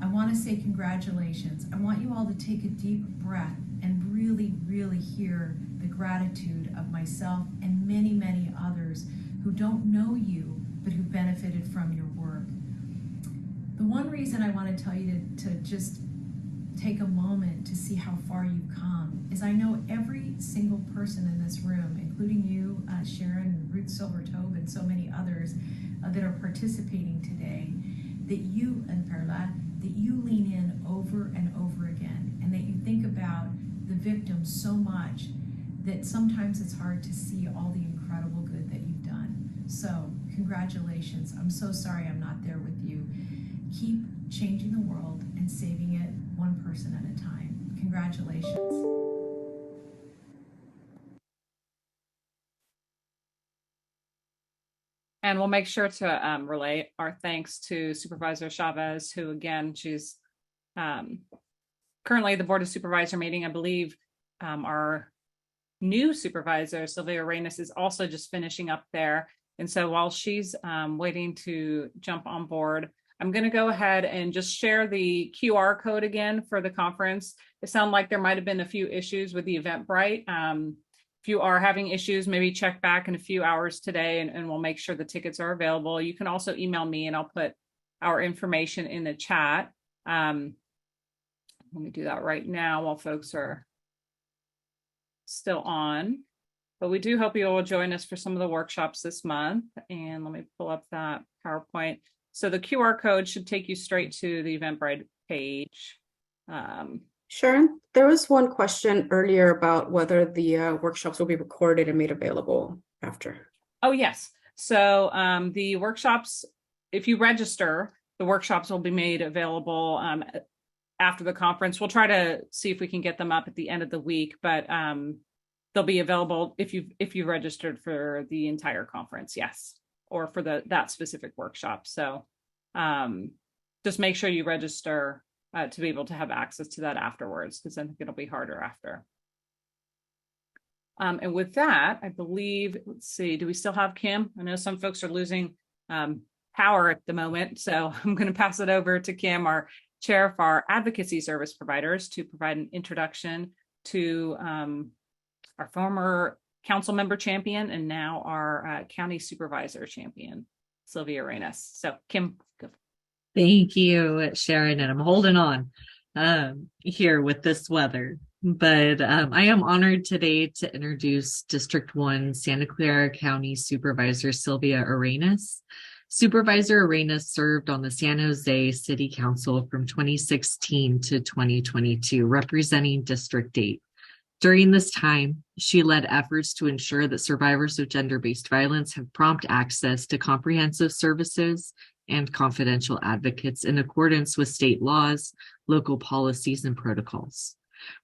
I want to say congratulations. I want you all to take a deep breath and really, really hear the gratitude of myself and many, many others who don't know you, but who benefited from your work. The one reason I want to tell you to just take a moment to see how far you've come is I know every single person in this room, including you, Sharon, and Ruth Silvertove, and so many others that are participating today, that you, and Perla, that you lean in over and over again, and that you think about the victims so much that sometimes it's hard to see all the incredible good that you've done. So congratulations. I'm so sorry I'm not there with you. Keep changing the world and saving it one person at a time. Congratulations. And we'll make sure to relay our thanks to Supervisor Chavez, who, again, she's currently the Board of Supervisor meeting. I believe our new supervisor, Sylvia Arenas, is also just finishing up there. And so while she's waiting to jump on board, I'm going to go ahead and just share the QR code again for the conference. It sounded like there might have been a few issues with the Eventbrite. If you are having issues, maybe check back in a few hours today and we'll make sure the tickets are available. You can also email me and I'll put our information in the chat. Let me do that right now while folks are still on. But we do hope you will join us for some of the workshops this month. And let me pull up that PowerPoint. So the QR code should take you straight to the Eventbrite page. Sharon, there was one question earlier about whether the workshops will be recorded and made available after. Oh, yes. So the workshops, if you register, the workshops will be made available after the conference. We'll try to see if we can get them up at the end of the week, but they'll be available if you registered for the entire conference, yes, or for that specific workshop. So just make sure you register to be able to have access to that afterwards, because I think it'll be harder after. And with that, I believe, let's see, do we still have Kim? I know some folks are losing power at the moment, so I'm going to pass it over to Kim, our chair of our advocacy service providers, to provide an introduction to our former council member champion and now our county supervisor champion, Sylvia Arenas. So Kim, go. Thank you, Sharon, and I'm holding on here with this weather. But I am honored today to introduce District 1 Santa Clara County Supervisor Sylvia Arenas. Supervisor Arenas served on the San Jose City Council from 2016 to 2022, representing District 8. During this time, she led efforts to ensure that survivors of gender-based violence have prompt access to comprehensive services and confidential advocates in accordance with state laws, local policies, and protocols.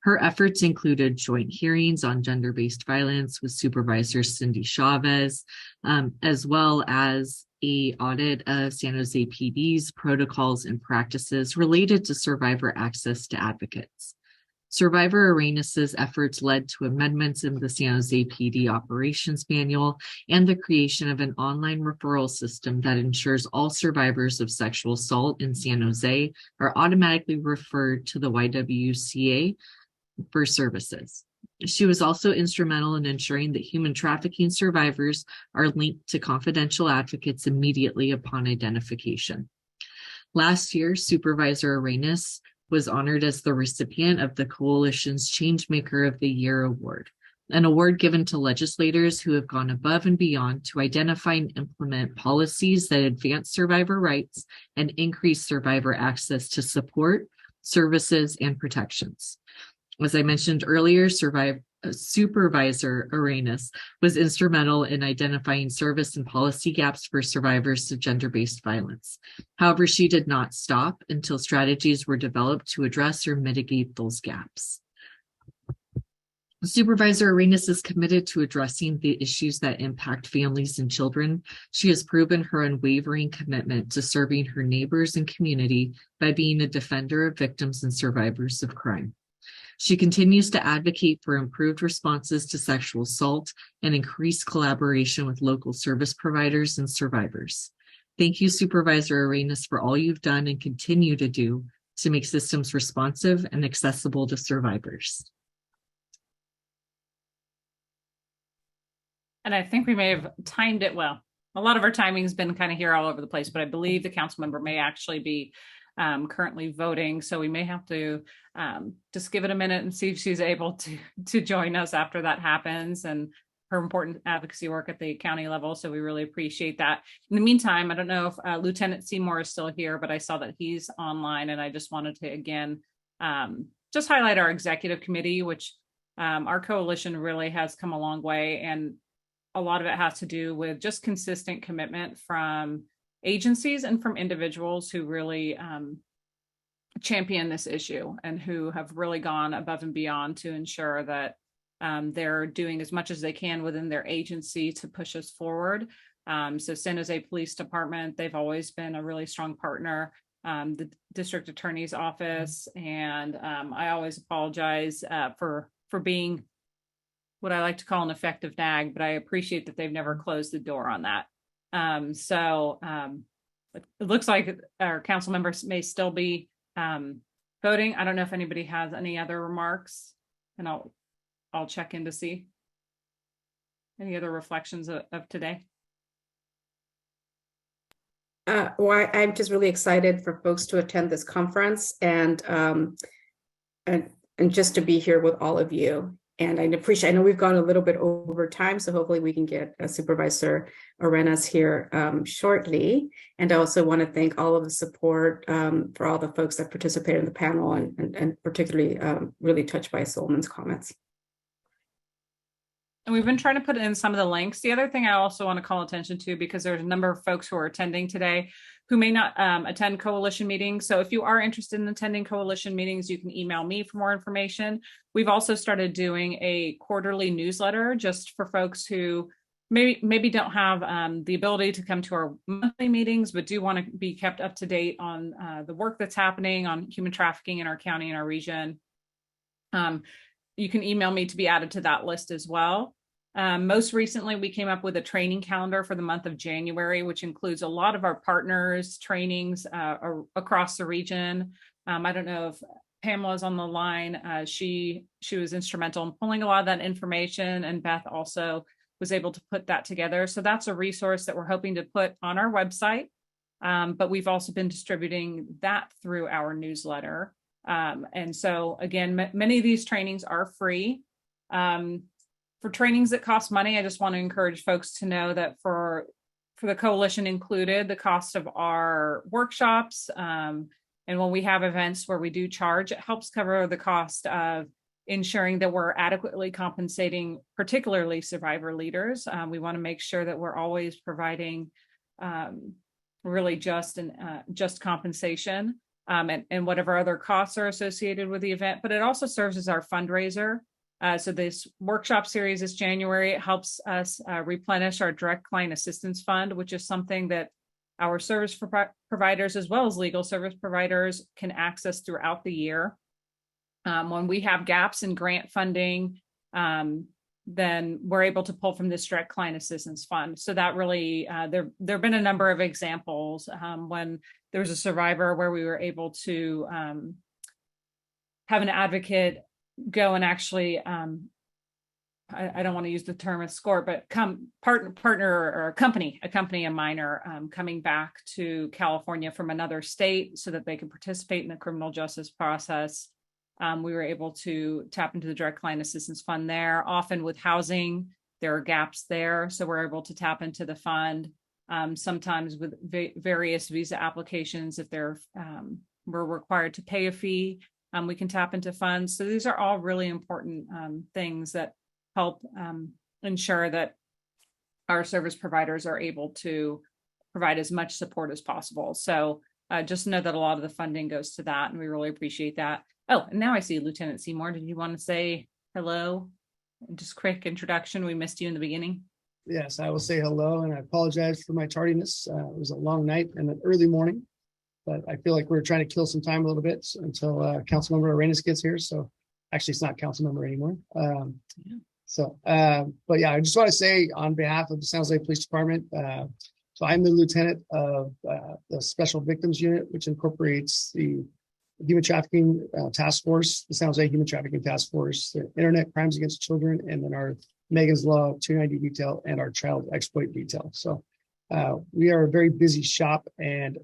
Her efforts included joint hearings on gender-based violence with Supervisor Cindy Chavez, as well as an audit of San Jose PD's protocols and practices related to survivor access to advocates. Survivor Arenas' efforts led to amendments in the San Jose PD operations manual and the creation of an online referral system that ensures all survivors of sexual assault in San Jose are automatically referred to the YWCA for services. She was also instrumental in ensuring that human trafficking survivors are linked to confidential advocates immediately upon identification. Last year, Supervisor Arenas was honored as the recipient of the Coalition's Changemaker of the Year Award, an award given to legislators who have gone above and beyond to identify and implement policies that advance survivor rights and increase survivor access to support, services, and protections. As I mentioned earlier, Supervisor Arenas was instrumental in identifying service and policy gaps for survivors of gender-based violence. However, she did not stop until strategies were developed to address or mitigate those gaps. Supervisor Arenas is committed to addressing the issues that impact families and children. She has proven her unwavering commitment to serving her neighbors and community by being a defender of victims and survivors of crime. She continues to advocate for improved responses to sexual assault and increased collaboration with local service providers and survivors. Thank you, Supervisor Arenas, for all you've done and continue to do to make systems responsive and accessible to survivors. And I think we may have timed it well. A lot of our timing has been kind of here all over the place, but I believe the council member may actually be currently voting. So we may have to just give it a minute and see if she's able to join us after that happens, and her important advocacy work at the county level. So we really appreciate that. In the meantime, I don't know if Lieutenant Seymour is still here, but I saw that he's online, and I just wanted to, again, just highlight our executive committee, which our coalition really has come a long way. And a lot of it has to do with just consistent commitment from agencies and from individuals who really champion this issue and who have really gone above and beyond to ensure that they're doing as much as they can within their agency to push us forward. So San Jose Police Department, they've always been a really strong partner. The District Attorney's Office, and I always apologize for being what I like to call an effective nag, but I appreciate that they've never closed the door on that. It looks like our council members may still be voting. I don't know if anybody has any other remarks, and I'll check in to see any other reflections of today. Well, I'm just really excited for folks to attend this conference and just to be here with all of you. And I know we've gone a little bit over time, so hopefully we can get Supervisor Arenas here shortly. And I also want to thank all of the support for all the folks that participated in the panel, and particularly really touched by Solomon's comments. And we've been trying to put in some of the links. The other thing I also want to call attention to, because there's a number of folks who are attending today who may not attend coalition meetings. So if you are interested in attending coalition meetings, you can email me for more information. We've also started doing a quarterly newsletter just for folks who maybe don't have the ability to come to our monthly meetings, but do want to be kept up to date on the work that's happening on human trafficking in our county and our region. You can email me to be added to that list as well. Most recently, we came up with a training calendar for the month of January, which includes a lot of our partners' trainings across the region. I don't know if Pamela's on the line. She was instrumental in pulling a lot of that information, and Beth also was able to put that together. So that's a resource that we're hoping to put on our website, but we've also been distributing that through our newsletter. And so again, many of these trainings are free. For trainings that cost money, I just want to encourage folks to know that for the coalition included, the cost of our workshops, and when we have events where we do charge, it helps cover the cost of ensuring that we're adequately compensating, particularly survivor leaders. We want to make sure that we're always providing really just compensation. and whatever other costs are associated with the event. But it also serves as our fundraiser. So this workshop series this January, it helps us replenish our direct client assistance fund, which is something that our service providers as well as legal service providers can access throughout the year. When we have gaps in grant funding, then we're able to pull from this direct client assistance fund. So that really, there have been a number of examples when there was a survivor where we were able to have an advocate go and actually, I don't want to use the term escort, but partner or accompany a minor coming back to California from another state so that they could participate in the criminal justice process. We were able to tap into the direct client assistance fund there. Often with housing, there are gaps there. So we're able to tap into the fund. Sometimes with various visa applications, if we're required to pay a fee, we can tap into funds. So these are all really important things that help ensure that our service providers are able to provide as much support as possible. So just know that a lot of the funding goes to that, and we really appreciate that. Oh, and now I see Lieutenant Seymour. Did you want to say hello? Just quick introduction. We missed you in the beginning. Yes, I will say hello, and I apologize for my tardiness. It was a long night and an early morning, but I feel like we're trying to kill some time a little bit until Councilmember Arenas gets here. So actually, it's not Councilmember anymore. But yeah, I just want to say on behalf of the San Jose Police Department, so I'm the lieutenant of the Special Victims Unit, which incorporates the Human Trafficking Task Force, the San Jose Human Trafficking Task Force, the Internet Crimes Against Children, and then our Megan's Law 290 detail and our Child Exploit detail. So we are a very busy shop, and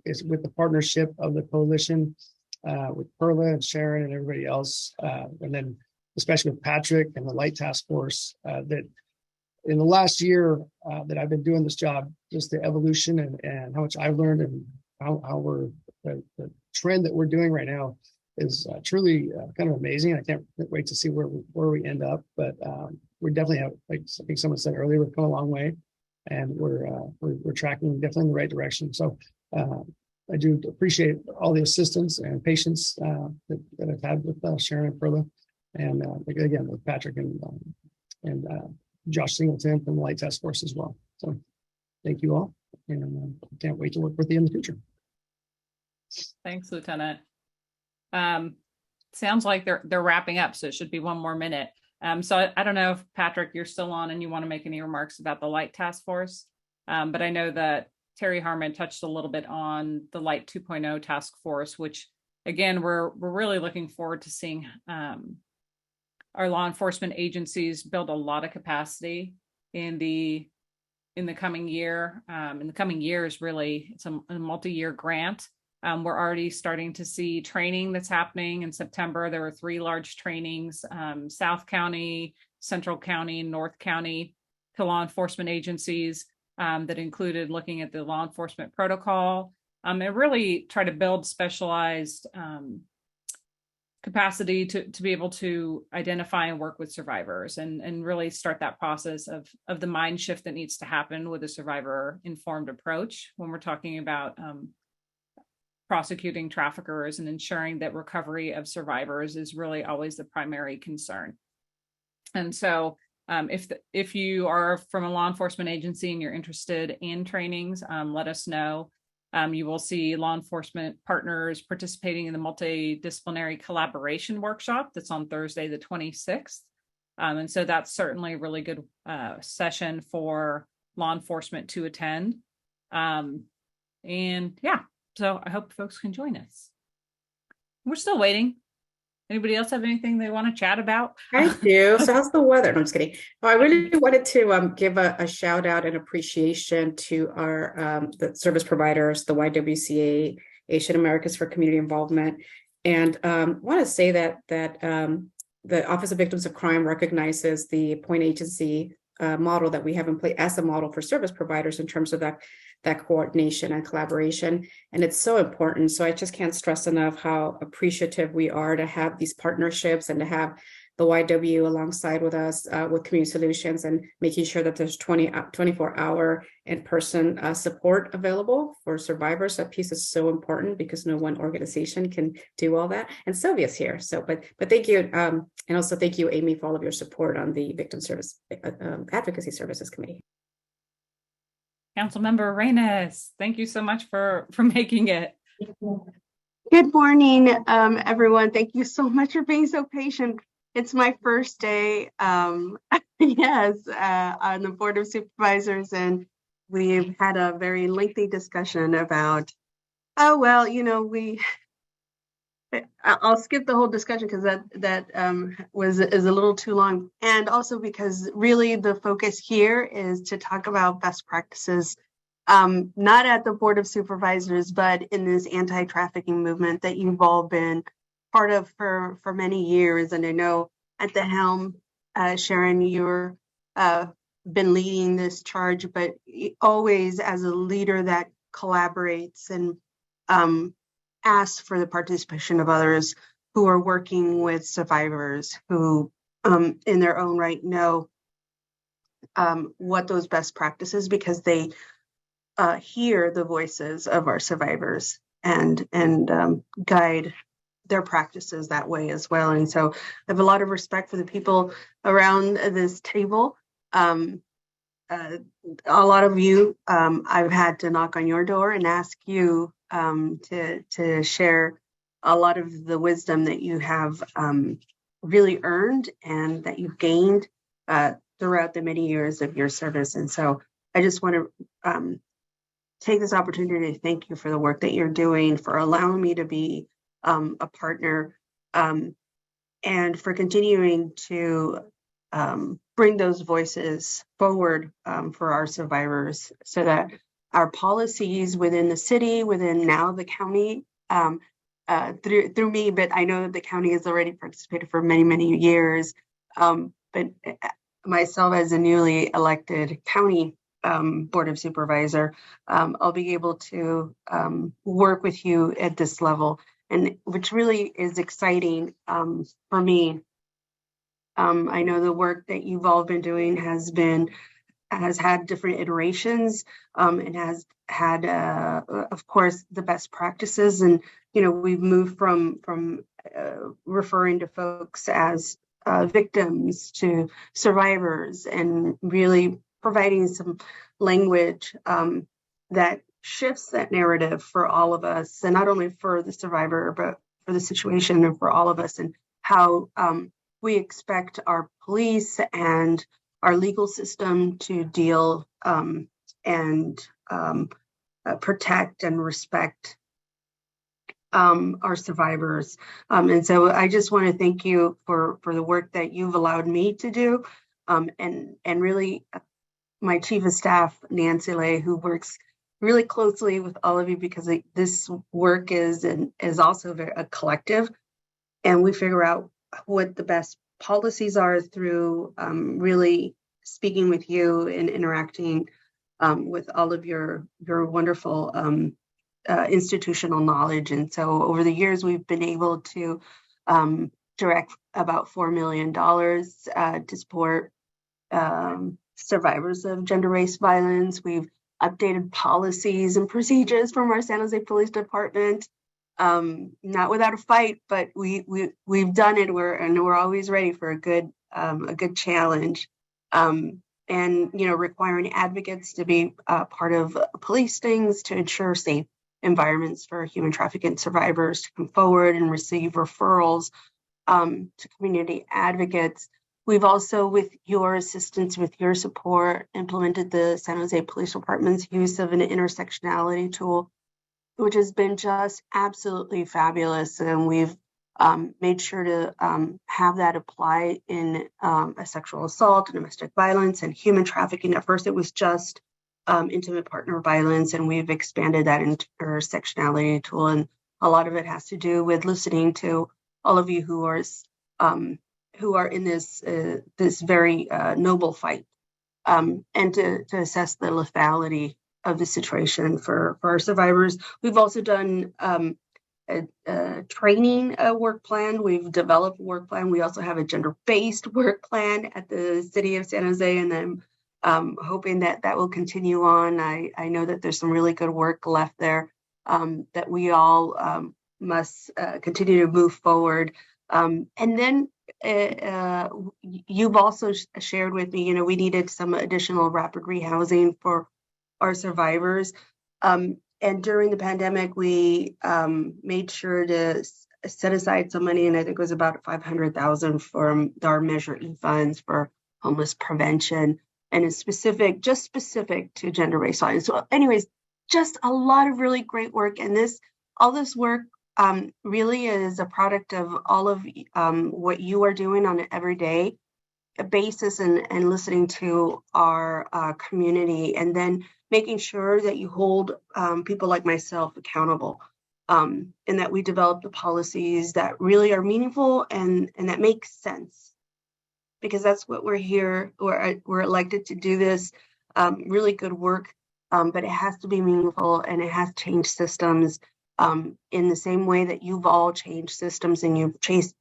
it's with the partnership of the coalition with Perla and Sharon and everybody else, and then especially with Patrick and the Light Task Force, that in the last year that I've been doing this job, just the evolution and how much I've learned and how we're the trend that we're doing right now is truly kind of amazing. I can't wait to see where we end up, but we definitely have, like I think someone said earlier, we've come a long way, and we're tracking definitely in the right direction. So I do appreciate all the assistance and patience that I've had with Sharon and Perla, and again with Patrick and Josh Singleton from the Light Task Force as well. So thank you all, and can't wait to work with you in the future. Thanks, Lieutenant. Sounds like they're wrapping up, so it should be one more minute. So I don't know if Patrick, you're still on and you want to make any remarks about the Light Task Force, but I know that Terry Harmon touched a little bit on the Light 2.0 Task Force, which again we're really looking forward to seeing our law enforcement agencies build a lot of capacity in the coming year. In the coming years, really, it's a multi-year grant. We're already starting to see training that's happening. In September, there were 3 large trainings, South County, Central County, North County, to law enforcement agencies that included looking at the law enforcement protocol and really try to build specialized capacity to be able to identify and work with survivors and really start that process of the mind shift that needs to happen with a survivor-informed approach when we're talking about prosecuting traffickers and ensuring that recovery of survivors is really always the primary concern. And so if you are from a law enforcement agency and you're interested in trainings, let us know. You will see law enforcement partners participating in the multidisciplinary collaboration workshop that's on Thursday, the 26th. And so that's certainly a really good session for law enforcement to attend. And yeah, so I hope folks can join us. We're still waiting. Anybody else have anything they want to chat about? I do. So how's the weather? No, I'm just kidding. I really wanted to give a shout out and appreciation to our the service providers, the YWCA, Asian Americans for Community Involvement, and want to say that the Office of Victims of Crime recognizes the point agency model that we have in place as a model for service providers in terms of that coordination and collaboration. And it's so important. So I just can't stress enough how appreciative we are to have these partnerships and to have the YW alongside with us with Community Solutions and making sure that there's 24-hour in-person support available for survivors. That piece is so important because no one organization can do all that. And Sylvia's here. So, but thank you. And also thank you, Amy, for all of your support on the Victim Service Advocacy Services Committee. Councilmember Reyes, thank you so much for making it. Good morning, everyone. Thank you so much for being so patient. It's my first day, yes, on the Board of Supervisors, and we've had a very lengthy discussion about, oh, well, you know, I'll skip the whole discussion because that is a little too long. And also because really the focus here is to talk about best practices, not at the Board of Supervisors, but in this anti-trafficking movement that you've all been part of for many years. And I know at the helm, Sharon, you're been leading this charge, but always as a leader that collaborates and asks for the participation of others who are working with survivors who in their own right know what those best practices, because they hear the voices of our survivors and guide their practices that way as well. And so I have a lot of respect for the people around this table. A lot of you, I've had to knock on your door and ask you to share a lot of the wisdom that you have really earned and that you've gained throughout the many years of your service. And so I just want to take this opportunity to thank you for the work that you're doing, for allowing me to be a partner, and for continuing to bring those voices forward for our survivors, so that our policies within the city, within now the county, through me, but I know that the county has already participated for many, many years. But myself as a newly elected county Board of Supervisor, I'll be able to work with you at this level, and which really is exciting for me. I know the work that you've all been doing has had different iterations, and has had, of course, the best practices. And we've moved from referring to folks as victims to survivors, and really providing some language that shifts that narrative for all of us, and not only for the survivor, but for the situation and for all of us, and how we expect our police and our legal system to deal and protect and respect our survivors. And so I just want to thank you for the work that you've allowed me to do, and really my Chief of Staff, Nancy Lay, who works really closely with all of you, because this work is also a collective, and we figure out what the best policies are through really speaking with you and interacting with all of your wonderful institutional knowledge. And so over the years, we've been able to direct about $4 million to support survivors of gender-based violence. We've updated policies and procedures from our San Jose Police Department, not without a fight, but we've done it. We're always ready for a good challenge, and requiring advocates to be part of police things to ensure safe environments for human trafficking survivors to come forward and receive referrals to community advocates. We've also, with your assistance, with your support, implemented the San Jose Police Department's use of an intersectionality tool, which has been just absolutely fabulous. And we've made sure to have that apply in a sexual assault, domestic violence, and human trafficking. At first, it was just intimate partner violence, and we've expanded that intersectionality tool. And a lot of it has to do with listening to all of you who are in this very noble fight, and to assess the lethality of the situation for our survivors. We've also done training work plan. We've developed a work plan. We also have a gender-based work plan at the city of San Jose, and I'm hoping that that will continue on. I know that there's some really good work left there that we all must continue to move forward. And then you've also shared with me, we needed some additional rapid rehousing for our survivors. And during the pandemic, we made sure to set aside some money, and I think it was about $500,000 from our Measure E funds for homeless prevention, and it's specific to gender-based violence. So anyways, just a lot of really great work. And all this work really is a product of all of what you are doing on an everyday basis and listening to our community, and then making sure that you hold people like myself accountable, and that we develop the policies that really are meaningful and that make sense. Because that's what we're here, we're elected to do this really good work, but it has to be meaningful, and it has to change systems in the same way that you've all changed systems and you've changed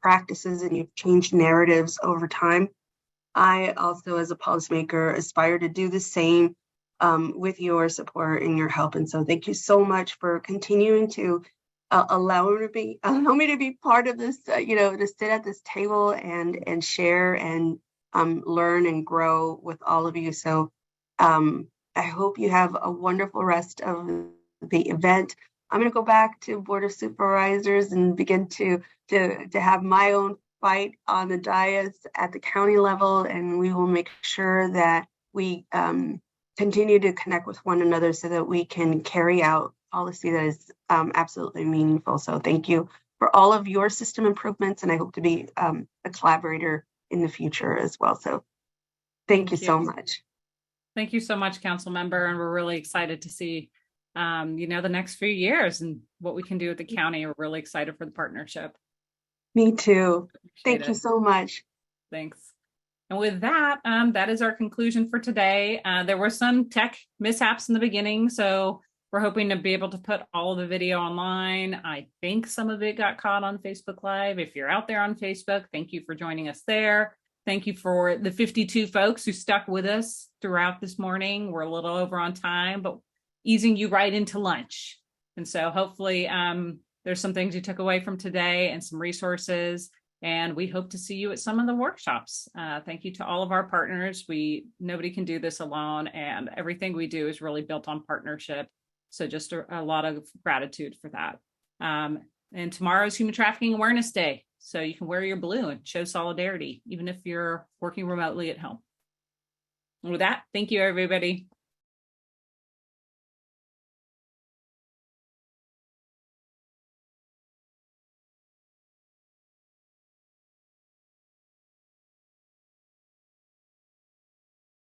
practices and you've changed narratives over time. I also, as a policymaker, aspire to do the same with your support and your help. And so thank you so much for continuing to allow me to be part of this, to sit at this table and share and learn and grow with all of you. So I hope you have a wonderful rest of the event. I'm going to go back to Board of Supervisors and begin to have my own fight on the dais at the county level, and we will make sure that we continue to connect with one another so that we can carry out policy that is absolutely meaningful. So thank you for all of your system improvements, and I hope to be a collaborator in the future as well. So thank you so much. Thank you so much, Council Member, and we're really excited to see the next few years and what we can do with the county. We're really excited for the partnership. Me too. Thank you so much. Thanks. And with that, that is our conclusion for today. There were some tech mishaps in the beginning, so we're hoping to be able to put all of the video online. I think some of it got caught on Facebook Live. If you're out there on Facebook, thank you for joining us there. Thank you for the 52 folks who stuck with us throughout this morning. We're a little over on time, but easing you right into lunch. And so hopefully there's some things you took away from today and some resources, and we hope to see you at some of the workshops. Thank you to all of our partners. Nobody can do this alone, and everything we do is really built on partnership. So just a lot of gratitude for that. And tomorrow's Human Trafficking Awareness Day. So you can wear your blue and show solidarity, even if you're working remotely at home. And with that, thank you, everybody.